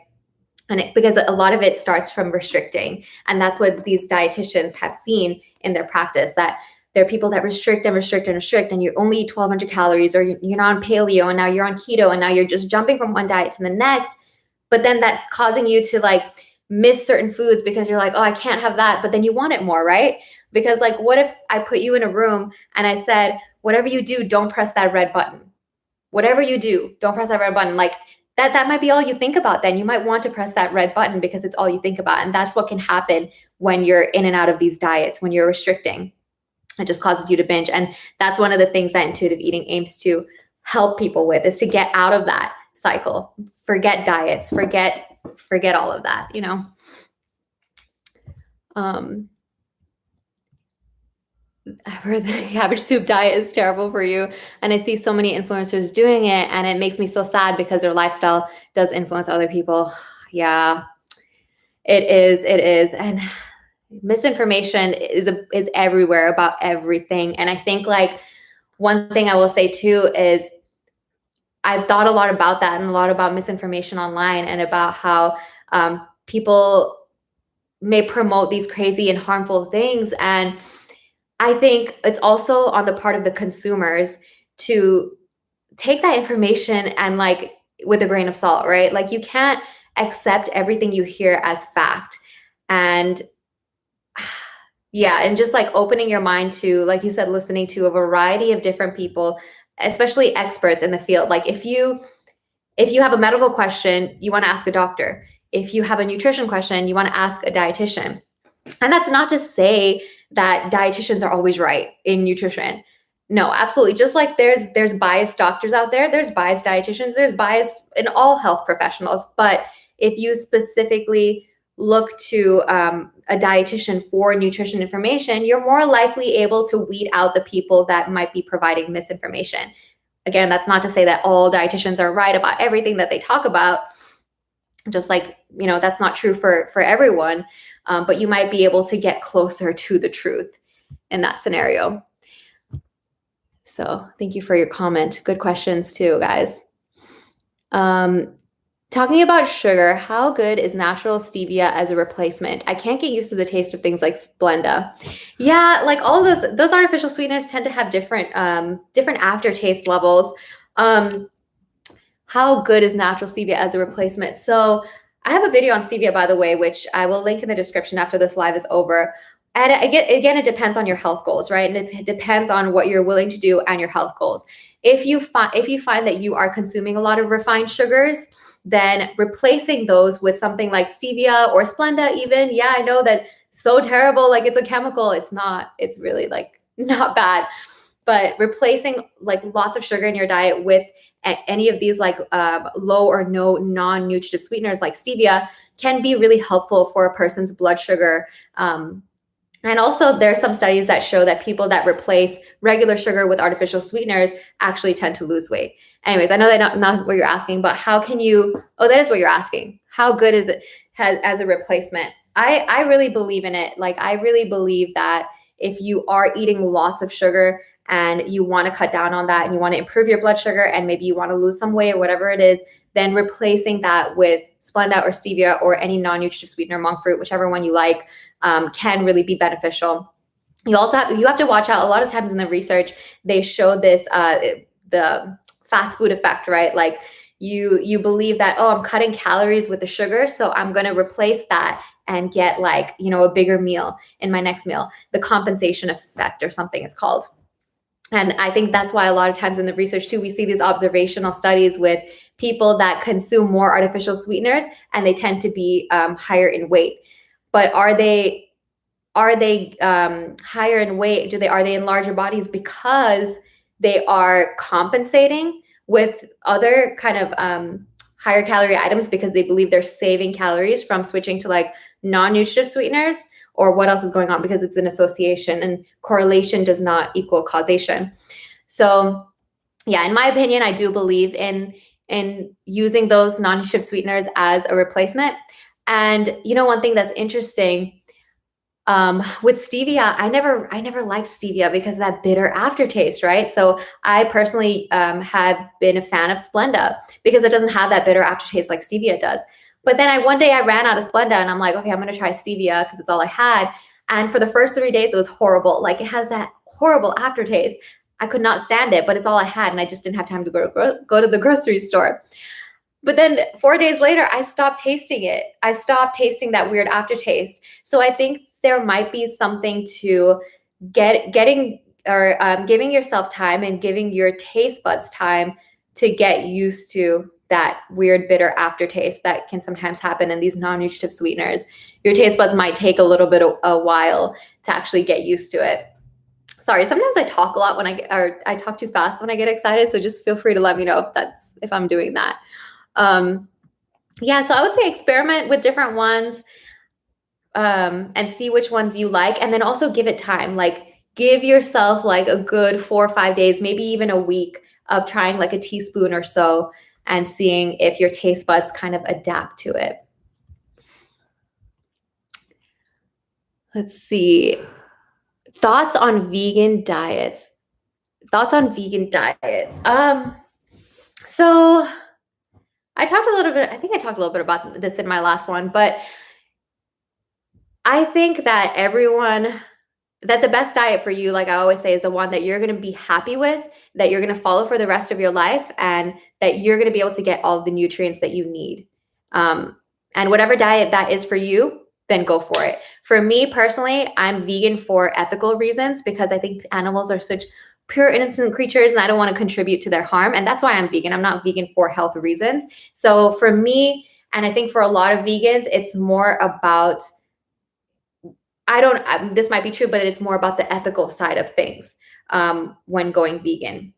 And because a lot of it starts from restricting. And that's what these dietitians have seen in their practice, that there are people that restrict and restrict and restrict, and you only eat 1,200 calories, or you're not on paleo, and now you're on keto, and now you're just jumping from one diet to the next. But then that's causing you to like miss certain foods because you're like, oh, I can't have that. But then you want it more, right? Because like, what if I put you in a room and I said, whatever you do, don't press that red button. Whatever you do, don't press that red button. Like that might be all you think about. Then you might want to press that red button because it's all you think about. And that's what can happen when you're in and out of these diets, when you're restricting. It just causes you to binge. And that's one of the things that intuitive eating aims to help people with, is to get out of that cycle. Forget diets, forget all of that, I've heard the cabbage soup diet is terrible for you. And I see so many influencers doing it, and it makes me so sad because their lifestyle does influence other people. Yeah, it is. And misinformation is everywhere about everything. And I think like one thing I will say too is I've thought a lot about that, and a lot about misinformation online, and about how people may promote these crazy and harmful things. And I think it's also on the part of the consumers to take that information and like with a grain of salt, right? Like you can't accept everything you hear as fact. And yeah, and just like opening your mind to, like you said, listening to a variety of different people, especially experts in the field. Like if you have a medical question, you want to ask a doctor. If you have a nutrition question, you want to ask a dietitian. And that's not to say that dietitians are always right in nutrition. No, absolutely. Just like there's biased doctors out there, there's biased dietitians, there's bias in all health professionals. But if you specifically look to a dietitian for nutrition information, you're more likely able to weed out the people that might be providing misinformation. Again, that's not to say that all dietitians are right about everything that they talk about. Just like, that's not true for everyone. But you might be able to get closer to the truth. in that scenario. So thank you for your comment. Good questions too, guys. Talking about sugar, how good is natural stevia as a replacement? I can't get used to the taste of things like Splenda. Yeah, like all those artificial sweeteners tend to have different aftertaste levels. How good is natural stevia as a replacement? So I have a video on stevia, by the way, which I will link in the description after this live is over. And again, it depends on your health goals, right? And it depends on what you're willing to do and your health goals. If you find that you are consuming a lot of refined sugars, then replacing those with something like stevia or Splenda even, yeah, I know that so terrible, like it's a chemical. It's not. It's really like not bad. But replacing like lots of sugar in your diet with any of these like low or no non-nutritive sweeteners like stevia can be really helpful for a person's blood sugar. And also there are some studies that show that people that replace regular sugar with artificial sweeteners actually tend to lose weight. Anyways, I know that's not what you're asking, but how can you, that is what you're asking. How good is it as a replacement? I really believe in it. Like I really believe that if you are eating lots of sugar and you want to cut down on that and you want to improve your blood sugar and maybe you want to lose some weight or whatever it is, then replacing that with Splenda or stevia or any non-nutritive sweetener, monk fruit, whichever one you like, can really be beneficial. You have to watch out. A lot of times in the research, they show this, the fast food effect, right? Like you believe that, oh, I'm cutting calories with the sugar, so I'm going to replace that and get like, a bigger meal in my next meal, the compensation effect or something it's called. And I think that's why a lot of times in the research too, we see these observational studies with people that consume more artificial sweeteners and they tend to be higher in weight. But are they higher in weight? Are they in larger bodies because they are compensating with other kind of higher calorie items because they believe they're saving calories from switching to like non-nutritive sweeteners? Or what else is going on? Because it's an association and correlation does not equal causation. So yeah, in my opinion, I do believe in using those non-nutritive sweeteners as a replacement. And one thing that's interesting, with stevia, I never liked stevia because of that bitter aftertaste, right? So I personally have been a fan of Splenda because it doesn't have that bitter aftertaste like stevia does. But then one day I ran out of Splenda and I'm like, okay, I'm going to try stevia because it's all I had. And for the first 3 days, it was horrible. Like it has that horrible aftertaste. I could not stand it, but it's all I had. And I just didn't have time to go to the grocery store. But then 4 days later, I stopped tasting it. I stopped tasting that weird aftertaste. So I think there might be something to giving yourself time and giving your taste buds time to get used to that weird bitter aftertaste that can sometimes happen in these non-nutritive sweeteners. Your taste buds might take a little bit of a while to actually get used to it. Sorry, sometimes I talk a lot I talk too fast when I get excited. So just feel free to let me know if I'm doing that. Yeah, so I would say experiment with different ones and see which ones you like. And then also give it time. Like give yourself like a good 4 or 5 days, maybe even a week of trying like a teaspoon or so and seeing if your taste buds kind of adapt to it. Let's see. Thoughts on vegan diets. So I think I talked a little bit about this in my last one, but I think that that the best diet for you, like I always say, is the one that you're going to be happy with, that you're going to follow for the rest of your life, and that you're going to be able to get all of the nutrients that you need. And whatever diet that is for you, then go for it. For me personally, I'm vegan for ethical reasons because I think animals are such pure innocent creatures and I don't want to contribute to their harm. And that's why I'm vegan. I'm not vegan for health reasons. So for me, and I think for a lot of vegans, it's more about, this might be true, but it's more about the ethical side of things when going vegan.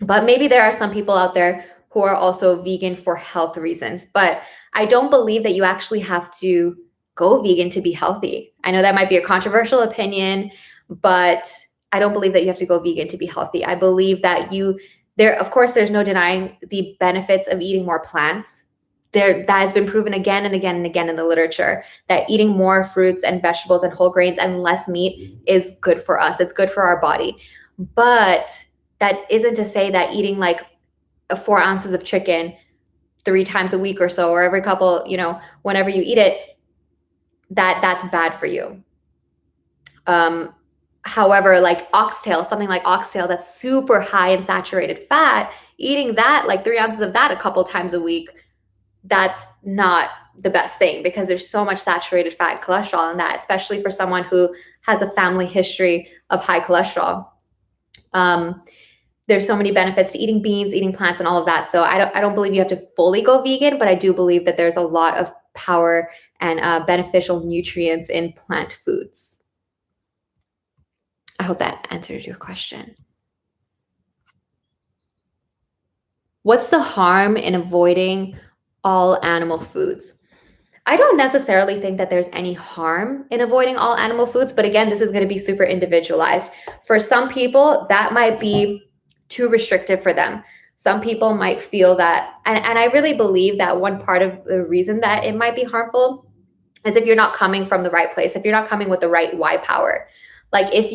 But maybe there are some people out there who are also vegan for health reasons. But I don't believe that you actually have to go vegan to be healthy. I know that might be a controversial opinion, but I don't believe that you have to go vegan to be healthy. I believe that of course, there's no denying the benefits of eating more plants that has been proven again and again and again in the literature that eating more fruits and vegetables and whole grains and less meat is good for us. It's good for our body. But that isn't to say that eating like 4 ounces of chicken 3 times a week or so, or every couple, whenever you eat it, that's bad for you. However, like oxtail, something like oxtail that's super high in saturated fat, eating that, like 3 ounces of that a couple times a week, that's not the best thing because there's so much saturated fat and cholesterol in that, especially for someone who has a family history of high cholesterol. There's so many benefits to eating beans, eating plants, and all of that. So I don't believe you have to fully go vegan, but I do believe that there's a lot of power and beneficial nutrients in plant foods. I hope that answers your question. What's the harm in avoiding all animal foods? I don't necessarily think that there's any harm in avoiding all animal foods, but again, this is going to be super individualized. For some people, that might be too restrictive for them. Some people might feel that, and I really believe that one part of the reason that it might be harmful is if you're not coming from the right place, if you're not coming with the right why power. Like if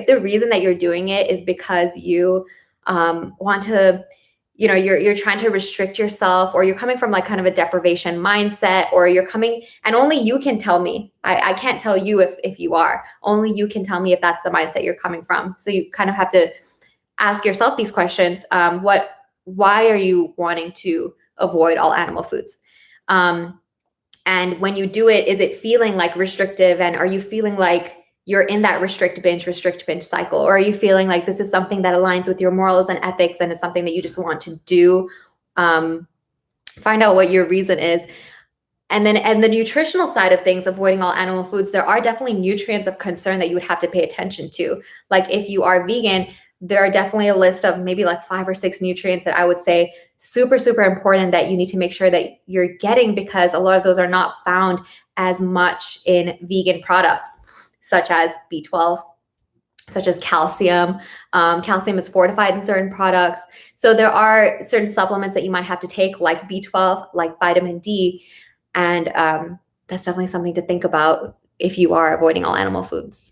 the reason that you're doing it is because you want to, you're trying to restrict yourself, or you're coming from like kind of a deprivation mindset, or you're coming, and only you can tell me. I can't tell you if you are. Only you can tell me if that's the mindset you're coming from. So you kind of have to ask yourself these questions. Why are you wanting to avoid all animal foods? And when you do it, is it feeling like restrictive? And are you feeling like you're in that restrict binge cycle? Or are you feeling like this is something that aligns with your morals and ethics and it's something that you just want to do? Find out what your reason is. And the nutritional side of things, avoiding all animal foods, there are definitely nutrients of concern that you would have to pay attention to. Like if you are vegan, there are definitely a list of maybe like 5 or 6 nutrients that I would say super, super important that you need to make sure that you're getting, because a lot of those are not found as much in vegan products, such as B12, such as calcium. Calcium is fortified in certain products. So there are certain supplements that you might have to take, like B12, like vitamin D. And that's definitely something to think about if you are avoiding all animal foods.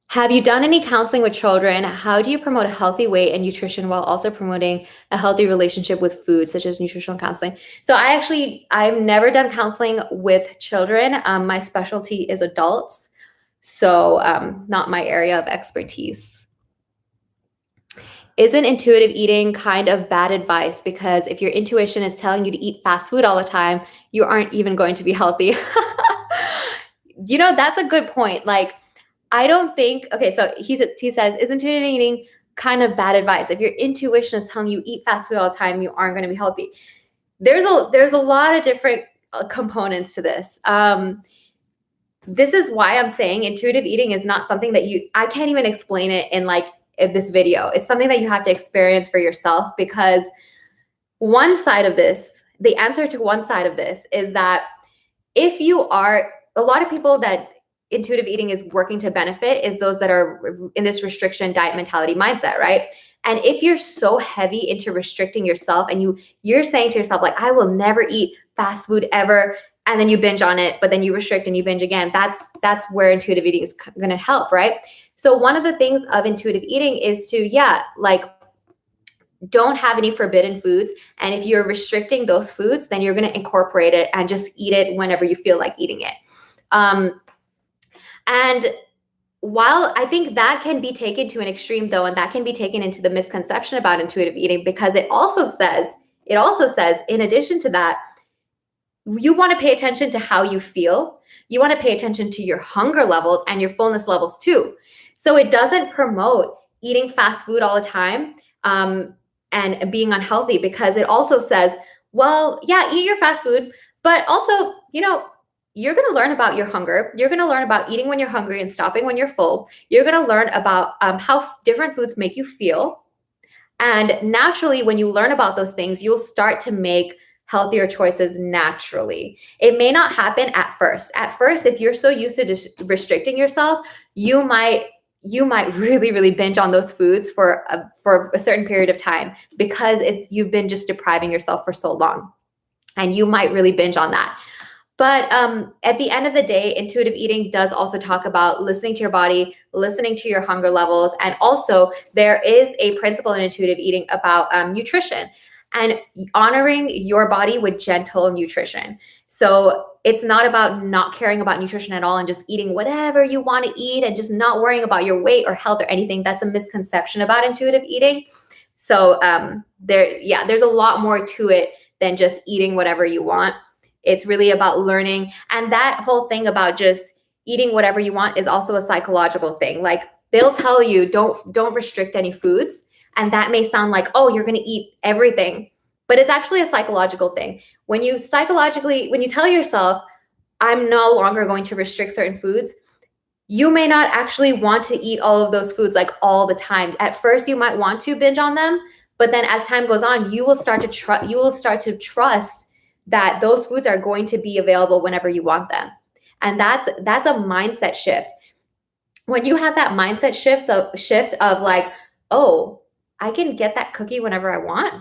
Have you done any counseling with children? How do you promote a healthy weight and nutrition while also promoting a healthy relationship with food, such as nutritional counseling? So I've never done counseling with children. My specialty is adults, so not my area of expertise. Isn't intuitive eating kind of bad advice? Because if your intuition is telling you to eat fast food all the time, you aren't even going to be healthy. That's a good point. Like, I don't think, okay, so he says, is intuitive eating kind of bad advice? If your intuition is telling you eat fast food all the time, you aren't going to be healthy. There's a lot of different components to this. This is why I'm saying intuitive eating is not something that I can't even explain it in this video. It's something that you have to experience for yourself, because one side of this, the answer to one side of this is that if you are, a lot of people that intuitive eating is working to benefit is those that are in this restriction diet mentality mindset, right? And if you're so heavy into restricting yourself and you're saying to yourself, like, I will never eat fast food ever, and then you binge on it, but then you restrict and you binge again, that's where intuitive eating is going to help, right? So one of the things of intuitive eating is to, don't have any forbidden foods. And if you're restricting those foods, then you're going to incorporate it and just eat it whenever you feel like eating it. And while I think that can be taken to an extreme, though, and that can be taken into the misconception about intuitive eating, because it also says, in addition to that, you want to pay attention to how you feel. You want to pay attention to your hunger levels and your fullness levels too. So it doesn't promote eating fast food all the time and being unhealthy, because it also says, well, yeah, eat your fast food, but also, you're going to learn about your hunger. You're going to learn about eating when you're hungry and stopping when you're full. You're going to learn about how different foods make you feel. And naturally, when you learn about those things, you'll start to make healthier choices naturally. It may not happen at first. At first, if you're so used to just restricting yourself, you might you might really, really binge on those foods for a certain period of time because you've been just depriving yourself for so long. And you might really binge on that. But at the end of the day, intuitive eating does also talk about listening to your body, listening to your hunger levels. And also there is a principle in intuitive eating about nutrition and honoring your body with gentle nutrition. So it's not about not caring about nutrition at all and just eating whatever you want to eat and just not worrying about your weight or health or anything. That's a misconception about intuitive eating. So there's a lot more to it than just eating whatever you want. It's really about learning. And that whole thing about just eating whatever you want is also a psychological thing. Like they'll tell you don't restrict any foods. And that may sound like, oh, you're going to eat everything. But it's actually a psychological thing. When you tell yourself, I'm no longer going to restrict certain foods, you may not actually want to eat all of those foods like all the time. At first, you might want to binge on them. But then as time goes on, you will start to trust that those foods are going to be available whenever you want them. And that's a mindset shift. When you have that mindset shift of like, oh, I can get that cookie whenever I want.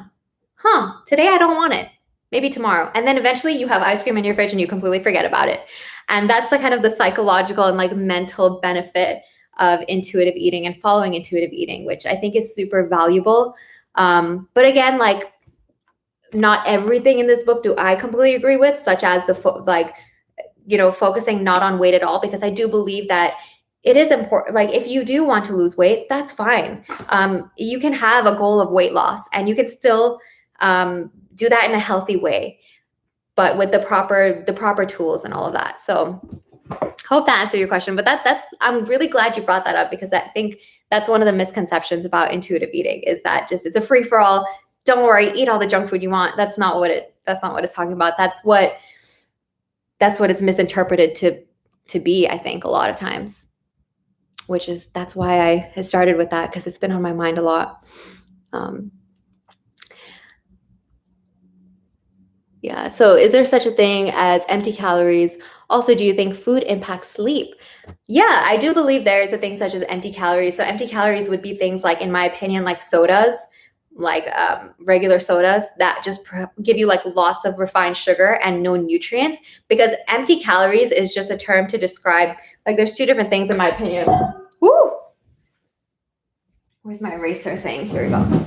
Today I don't want it. Maybe tomorrow. And then eventually you have ice cream in your fridge and you completely forget about it. And that's the kind of the psychological and like mental benefit of intuitive eating and following intuitive eating, which I think is super valuable. But again, like not everything in this book do I completely agree with, such as focusing not on weight at all, because I do believe that it is important. Like if you do want to lose weight, that's fine. You can have a goal of weight loss and you can still do that in a healthy way, but with the proper tools and all of that. So hope that answered your question. But I'm really glad you brought that up, because I think that's one of the misconceptions about intuitive eating is that just it's a free for all. Don't worry, eat all the junk food you want. That's not what it's talking about. That's what it's misinterpreted to be, I think, a lot of times. That's why I started with that, because it's been on my mind a lot. Yeah. So is there such a thing as empty calories? Also, do you think food impacts sleep? Yeah, I do believe there is a thing such as empty calories. So empty calories would be things like, in my opinion, like sodas, like regular sodas that just give you like lots of refined sugar and no nutrients, because empty calories is just a term to describe, like there's two different things in my opinion. Woo! Where's my eraser thing? Here we go.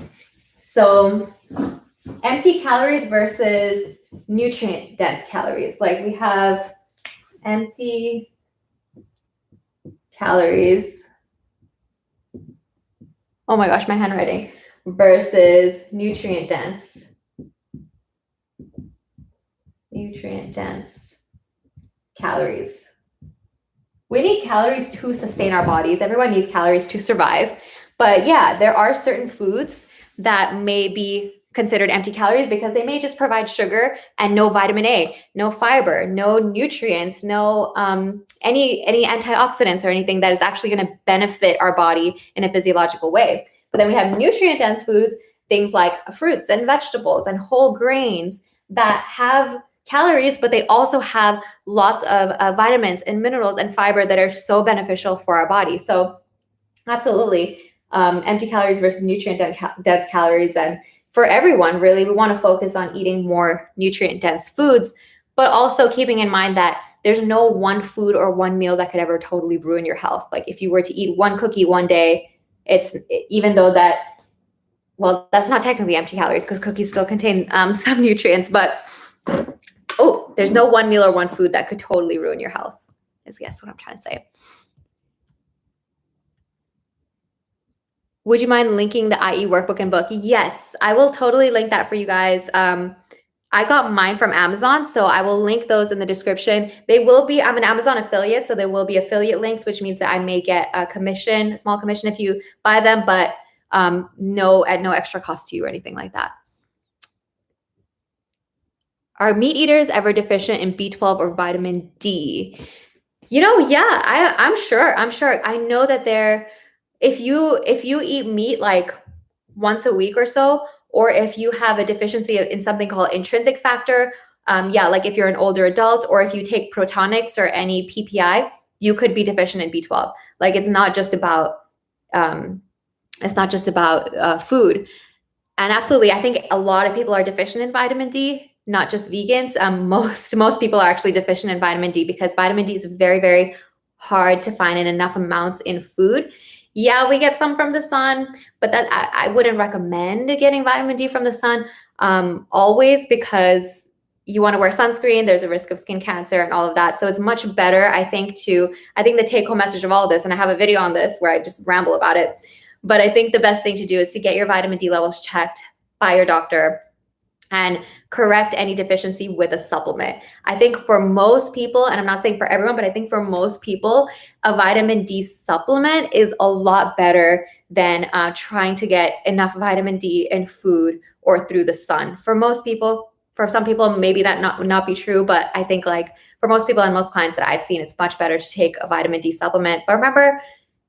So empty calories versus nutrient dense calories. Like we have empty calories. Oh my gosh, my handwriting. Versus nutrient dense calories. We need calories to sustain our bodies. Everyone needs calories to survive. But yeah, there are certain foods that may be considered empty calories because they may just provide sugar and no vitamin A, no fiber, no nutrients, no any antioxidants or anything that is actually going to benefit our body in a physiological way. But then we have nutrient-dense foods, things like fruits and vegetables and whole grains that have calories, but they also have lots of vitamins and minerals and fiber that are so beneficial for our body. So absolutely, empty calories versus nutrient-dense calories. And for everyone, really, we want to focus on eating more nutrient-dense foods, but also keeping in mind that there's no one food or one meal that could ever totally ruin your health. Like if you were to eat one cookie one day, even though that's not technically empty calories because cookies still contain some nutrients, but there's no one meal or one food that could totally ruin your health, is I guess what I'm trying to say. Would you mind linking the IE workbook and book? Yes, I will totally link that for you guys. I got mine from Amazon, so I will link those in the description. I'm an Amazon affiliate, so there will be affiliate links, which means that I may get a small commission if you buy them, but at no extra cost to you or anything like that. Are meat eaters ever deficient in B12 or vitamin D? Yeah, I'm sure. I know that if you eat meat like once a week or so, or if you have a deficiency in something called intrinsic factor, like if you're an older adult or if you take protonics or any PPI, you could be deficient in B12. Like it's not just about It's not just about food. And absolutely, I think a lot of people are deficient in vitamin D, not just vegans. Most people are actually deficient in vitamin D because vitamin D is very, very hard to find in enough amounts in food. Yeah, we get some from the sun, but that I wouldn't recommend getting vitamin D from the sun always, because you want to wear sunscreen. There's a risk of skin cancer and all of that. So it's much better, I think, I think the take home message of all of this, and I have a video on this where I just ramble about it, but I think the best thing to do is to get your vitamin D levels checked by your doctor and correct any deficiency with a supplement. I think for most people, and I'm not saying for everyone, but I think for most people, a vitamin D supplement is a lot better than trying to get enough vitamin D in food or through the sun. For most people, for some people, maybe that not be true, but I think like for most people and most clients that I've seen, it's much better to take a vitamin D supplement. But remember,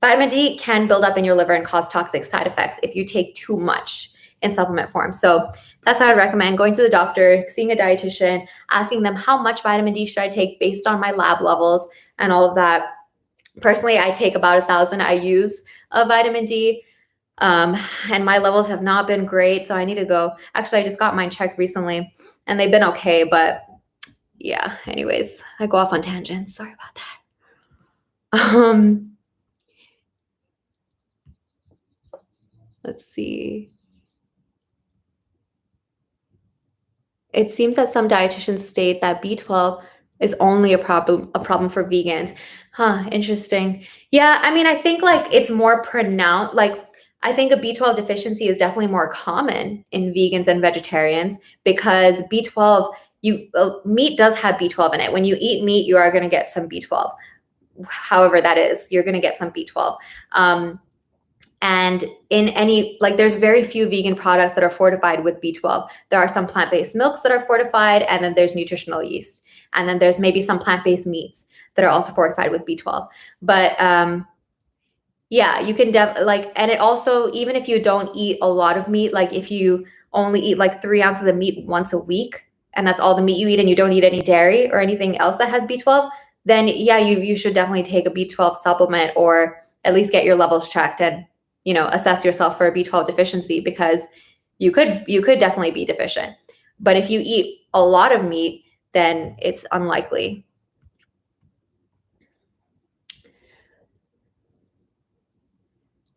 vitamin D can build up in your liver and cause toxic side effects if you take too much in supplement form. So that's how I'd recommend going to the doctor, seeing a dietitian, asking them how much vitamin D should I take based on my lab levels and all of that. Personally, I take about 1,000 IUs of vitamin D, and my levels have not been great. So I need to go. Actually, I just got mine checked recently and they've been okay. But yeah, anyways, I go off on tangents. Sorry about that. Let's see. It seems that some dietitians state that B12 is only a problem for vegans. Huh, interesting. Yeah, I mean, I think like it's more pronounced. Like, I think a B12 deficiency is definitely more common in vegans and vegetarians because B12, meat does have B12 in it. When you eat meat, you are going to get some B12. However that is, you're going to get some B12. And in any, like, there's very few vegan products that are fortified with B12. There are some plant-based milks that are fortified, and then there's nutritional yeast. And then there's maybe some plant-based meats that are also fortified with B12. But yeah, you can and it also, even if you don't eat a lot of meat, like if you only eat like 3 ounces of meat once a week, and that's all the meat you eat, and you don't eat any dairy or anything else that has B12, then yeah, you should definitely take a B12 supplement, or at least get your levels checked and assess yourself for a B12 deficiency, because you could definitely be deficient. But if you eat a lot of meat, then it's unlikely.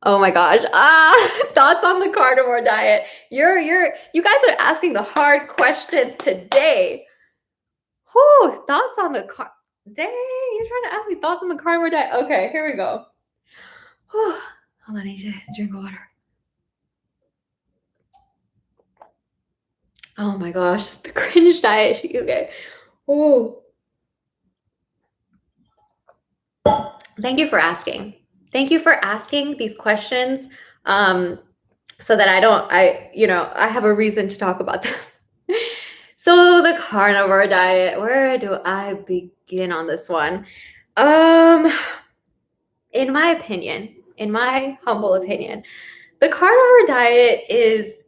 Oh my gosh. Thoughts on the carnivore diet. You guys are asking the hard questions today. Whew, thoughts on the dang, you're trying to ask me thoughts on the carnivore diet. Okay, here we go. Whew. Hold on, I need to drink water. Oh my gosh, the cringe diet. Okay. Oh. Thank you for asking. Thank you for asking these questions, so that I have a reason to talk about them. So the carnivore diet, where do I begin on this one? In my humble opinion, the carnivore diet is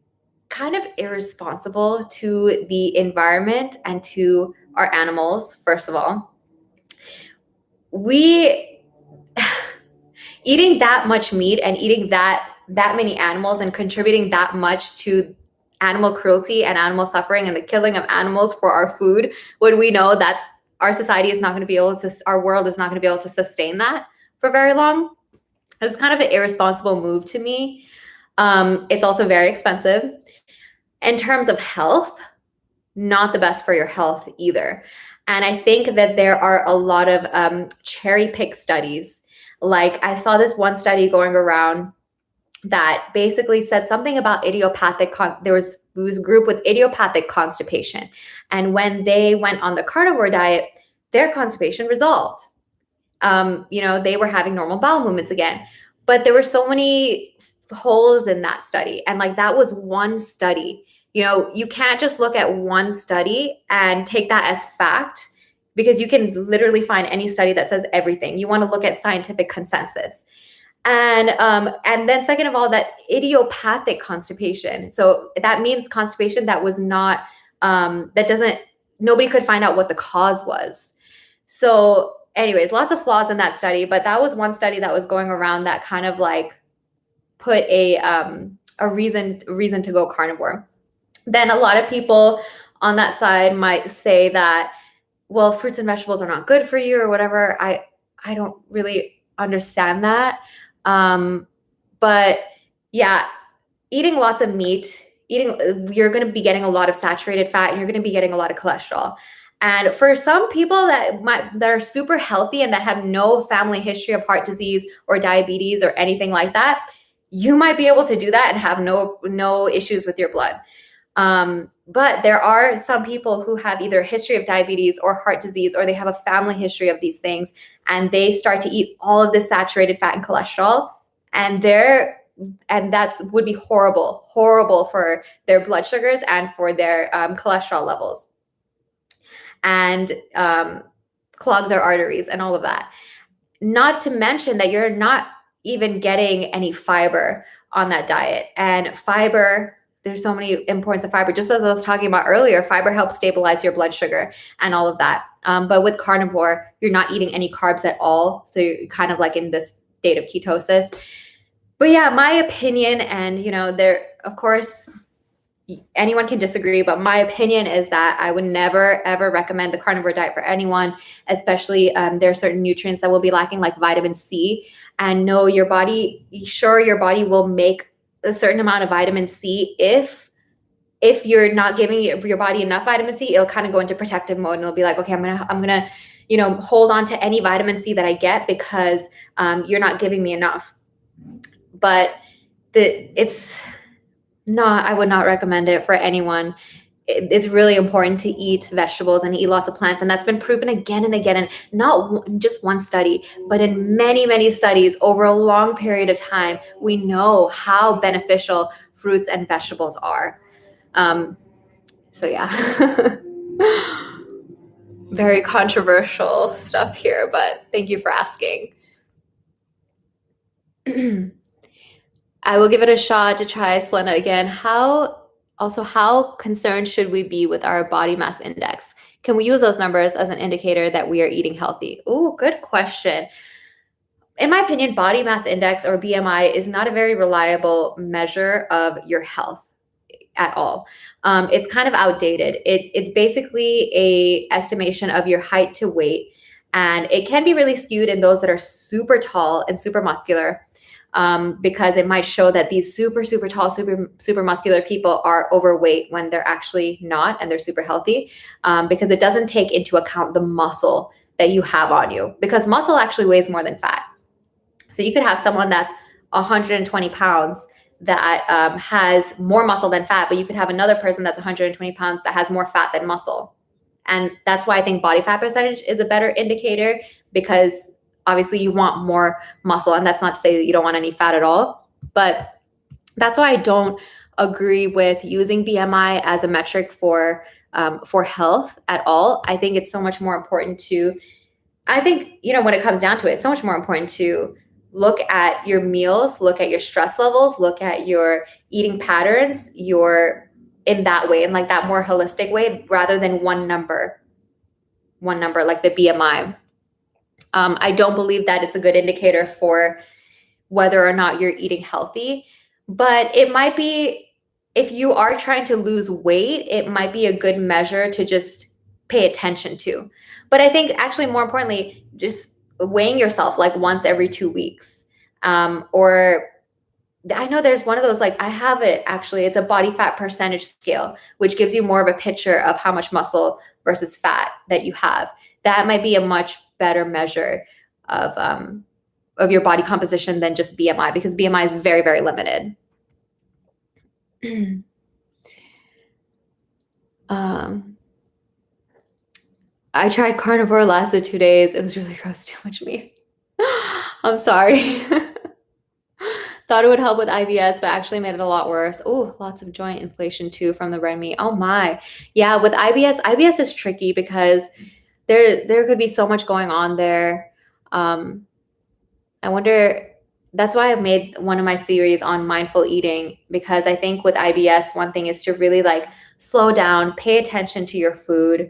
kind of irresponsible to the environment and to our animals. First of all, we eating that much meat and eating that many animals and contributing that much to animal cruelty and animal suffering and the killing of animals for our food, when we know that our society is not going to be able to, our world is not going to be able to sustain that for very long. It's kind of an irresponsible move to me. It's also very expensive. In terms of health, not the best for your health either. And I think that there are a lot of cherry pick studies. Like, I saw this one study going around that basically said something about idiopathic, there was a group with idiopathic constipation. And when they went on the carnivore diet, their constipation resolved. They were having normal bowel movements again. But there were so many holes in that study. And like, that was one study. You can't just look at one study and take that as fact, because you can literally find any study that says everything. You want to look at scientific consensus. And then second of all, that idiopathic constipation. So that means constipation that was not, nobody could find out what the cause was. So anyways, lots of flaws in that study, but that was one study that was going around that kind of like put a reason to go carnivore. Then a lot of people on that side might say that, well, fruits and vegetables are not good for you or whatever. I don't really understand that. But yeah, eating lots of meat, you're going to be getting a lot of saturated fat and you're going to be getting a lot of cholesterol. And for some people that are super healthy and that have no family history of heart disease or diabetes or anything like that, you might be able to do that and have no issues with your blood. But there are some people who have either a history of diabetes or heart disease, or they have a family history of these things, and they start to eat all of this saturated fat and cholesterol, and that's would be horrible for their blood sugars and for their cholesterol levels, and clog their arteries and all of that. Not to mention that you're not even getting any fiber on that diet. And fiber, there's so many importance of fiber. Just as I was talking about earlier, fiber helps stabilize your blood sugar and all of that. But with carnivore, you're not eating any carbs at all. So you're kind of like in this state of ketosis. But yeah, my opinion, and there, of course, anyone can disagree, but my opinion is that I would never, ever recommend the carnivore diet for anyone, especially there are certain nutrients that will be lacking, like vitamin C. And no, your body will make a certain amount of vitamin C. If you're not giving your body enough vitamin C, it'll kind of go into protective mode and it'll be like, okay, I'm gonna hold on to any vitamin C that I get because you're not giving me enough. But I would not recommend it for anyone. It's really important to eat vegetables and eat lots of plants. And that's been proven again and again, and not just one study, but in many, many studies over a long period of time. We know how beneficial fruits and vegetables are. So yeah, very controversial stuff here, but thank you for asking. I will give it a shot to try Splenda again. How concerned should we be with our body mass index? Can we use those numbers as an indicator that we are eating healthy? Oh, good question. In my opinion, body mass index, or BMI, is not a very reliable measure of your health at all. It's kind of outdated. It's basically a estimation of your height to weight, and it can be really skewed in those that are super tall and super muscular. Because it might show that these super, super tall, super muscular people are overweight when they're actually not, and they're super healthy, because it doesn't take into account the muscle that you have on you, because muscle actually weighs more than fat. So you could have someone that's 120 pounds that has more muscle than fat, but you could have another person that's 120 pounds that has more fat than muscle. And that's why I think body fat percentage is a better indicator, because obviously you want more muscle, and that's not to say that you don't want any fat at all, but that's why I don't agree with using BMI as a metric for health at all. I think it's so much more important when it comes down to it, it's so much more important to look at your meals, look at your stress levels, look at your eating patterns, in that way, in like that more holistic way, rather than one number like the BMI. I don't believe that it's a good indicator for whether or not you're eating healthy, but it might be, if you are trying to lose weight, it might be a good measure to just pay attention to. But I think actually more importantly, just weighing yourself like once every 2 weeks. Or I know there's one of those, like I have it actually, it's a body fat percentage scale, which gives you more of a picture of how much muscle versus fat that you have. That might be a much better measure of your body composition than just BMI, because BMI is very, very limited. I tried carnivore, lasted 2 days. It was really gross, too much meat. I'm sorry. Thought it would help with IBS, but actually made it a lot worse. Oh, lots of joint inflation too from the red meat. Oh my. Yeah, with IBS is tricky because there could be so much going on there. I wonder, that's why I made one of my series on mindful eating, because I think with IBS, one thing is to really like slow down, pay attention to your food,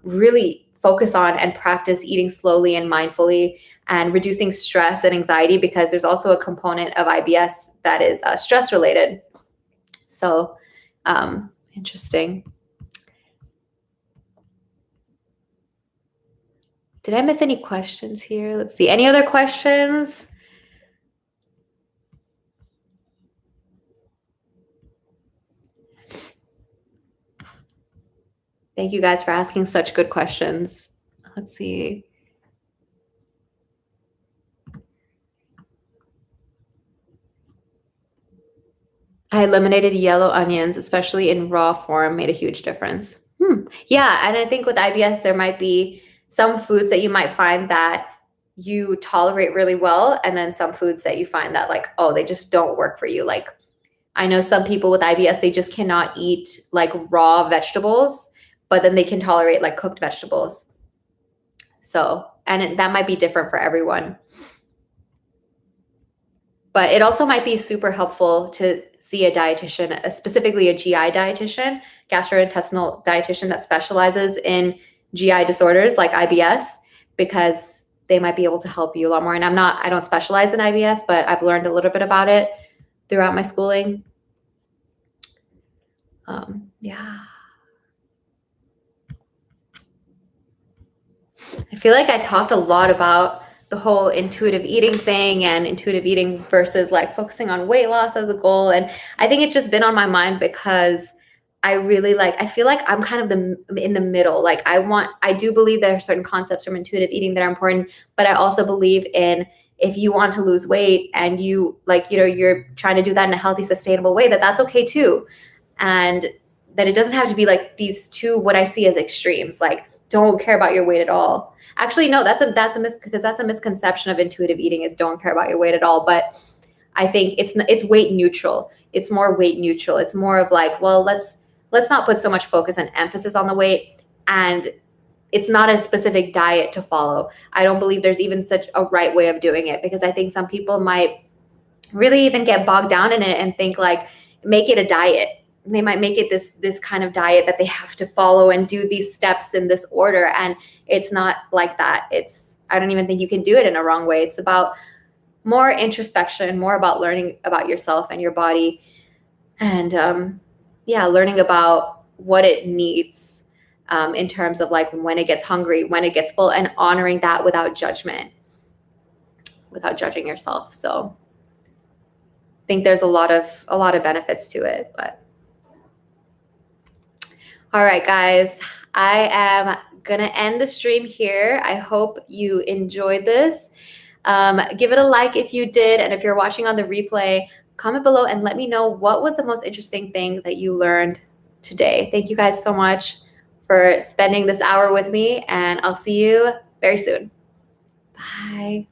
really focus on and practice eating slowly and mindfully and reducing stress and anxiety, because there's also a component of IBS that is stress related. So interesting. Did I miss any questions here? Let's see. Any other questions? Thank you guys for asking such good questions. Let's see. I eliminated yellow onions, especially in raw form, made a huge difference. Yeah, and I think with IBS, there might be some foods that you might find that you tolerate really well, and then some foods that you find that like, oh, they just don't work for you. Like I know some people with IBS, they just cannot eat like raw vegetables, but then they can tolerate like cooked vegetables. So, and that might be different for everyone. But it also might be super helpful to see a dietitian, specifically a GI dietitian, gastrointestinal dietitian that specializes in GI disorders like IBS, because they might be able to help you a lot more. And I don't specialize in IBS, but I've learned a little bit about it throughout my schooling. Yeah. I feel like I talked a lot about the whole intuitive eating thing and intuitive eating versus like focusing on weight loss as a goal. And I think it's just been on my mind because I feel like I'm kind of in the middle. Like I do believe there are certain concepts from intuitive eating that are important, but I also believe in, if you want to lose weight and you you're trying to do that in a healthy, sustainable way, that's okay too. And that it doesn't have to be like these two, what I see as extremes, like don't care about your weight at all. Actually, no, that's a misconception of intuitive eating, is don't care about your weight at all. But I think it's weight neutral. It's more weight neutral. It's more of like, well, let's not put so much focus and emphasis on the weight, and it's not a specific diet to follow. I don't believe there's even such a right way of doing it, because I think some people might really even get bogged down in it and think like, make it a diet. They might make it this kind of diet that they have to follow and do these steps in this order, and it's not like that. I don't even think you can do it in a wrong way. It's about more introspection, more about learning about yourself and your body, and learning about what it needs in terms of like when it gets hungry, when it gets full, and honoring that without judgment, without judging yourself. So I think there's a lot of benefits to it. But all right, guys, I am gonna end the stream here. I hope you enjoyed this. Give it a like if you did, and if you're watching on the replay, comment below and let me know what was the most interesting thing that you learned today. Thank you guys so much for spending this hour with me, and I'll see you very soon. Bye.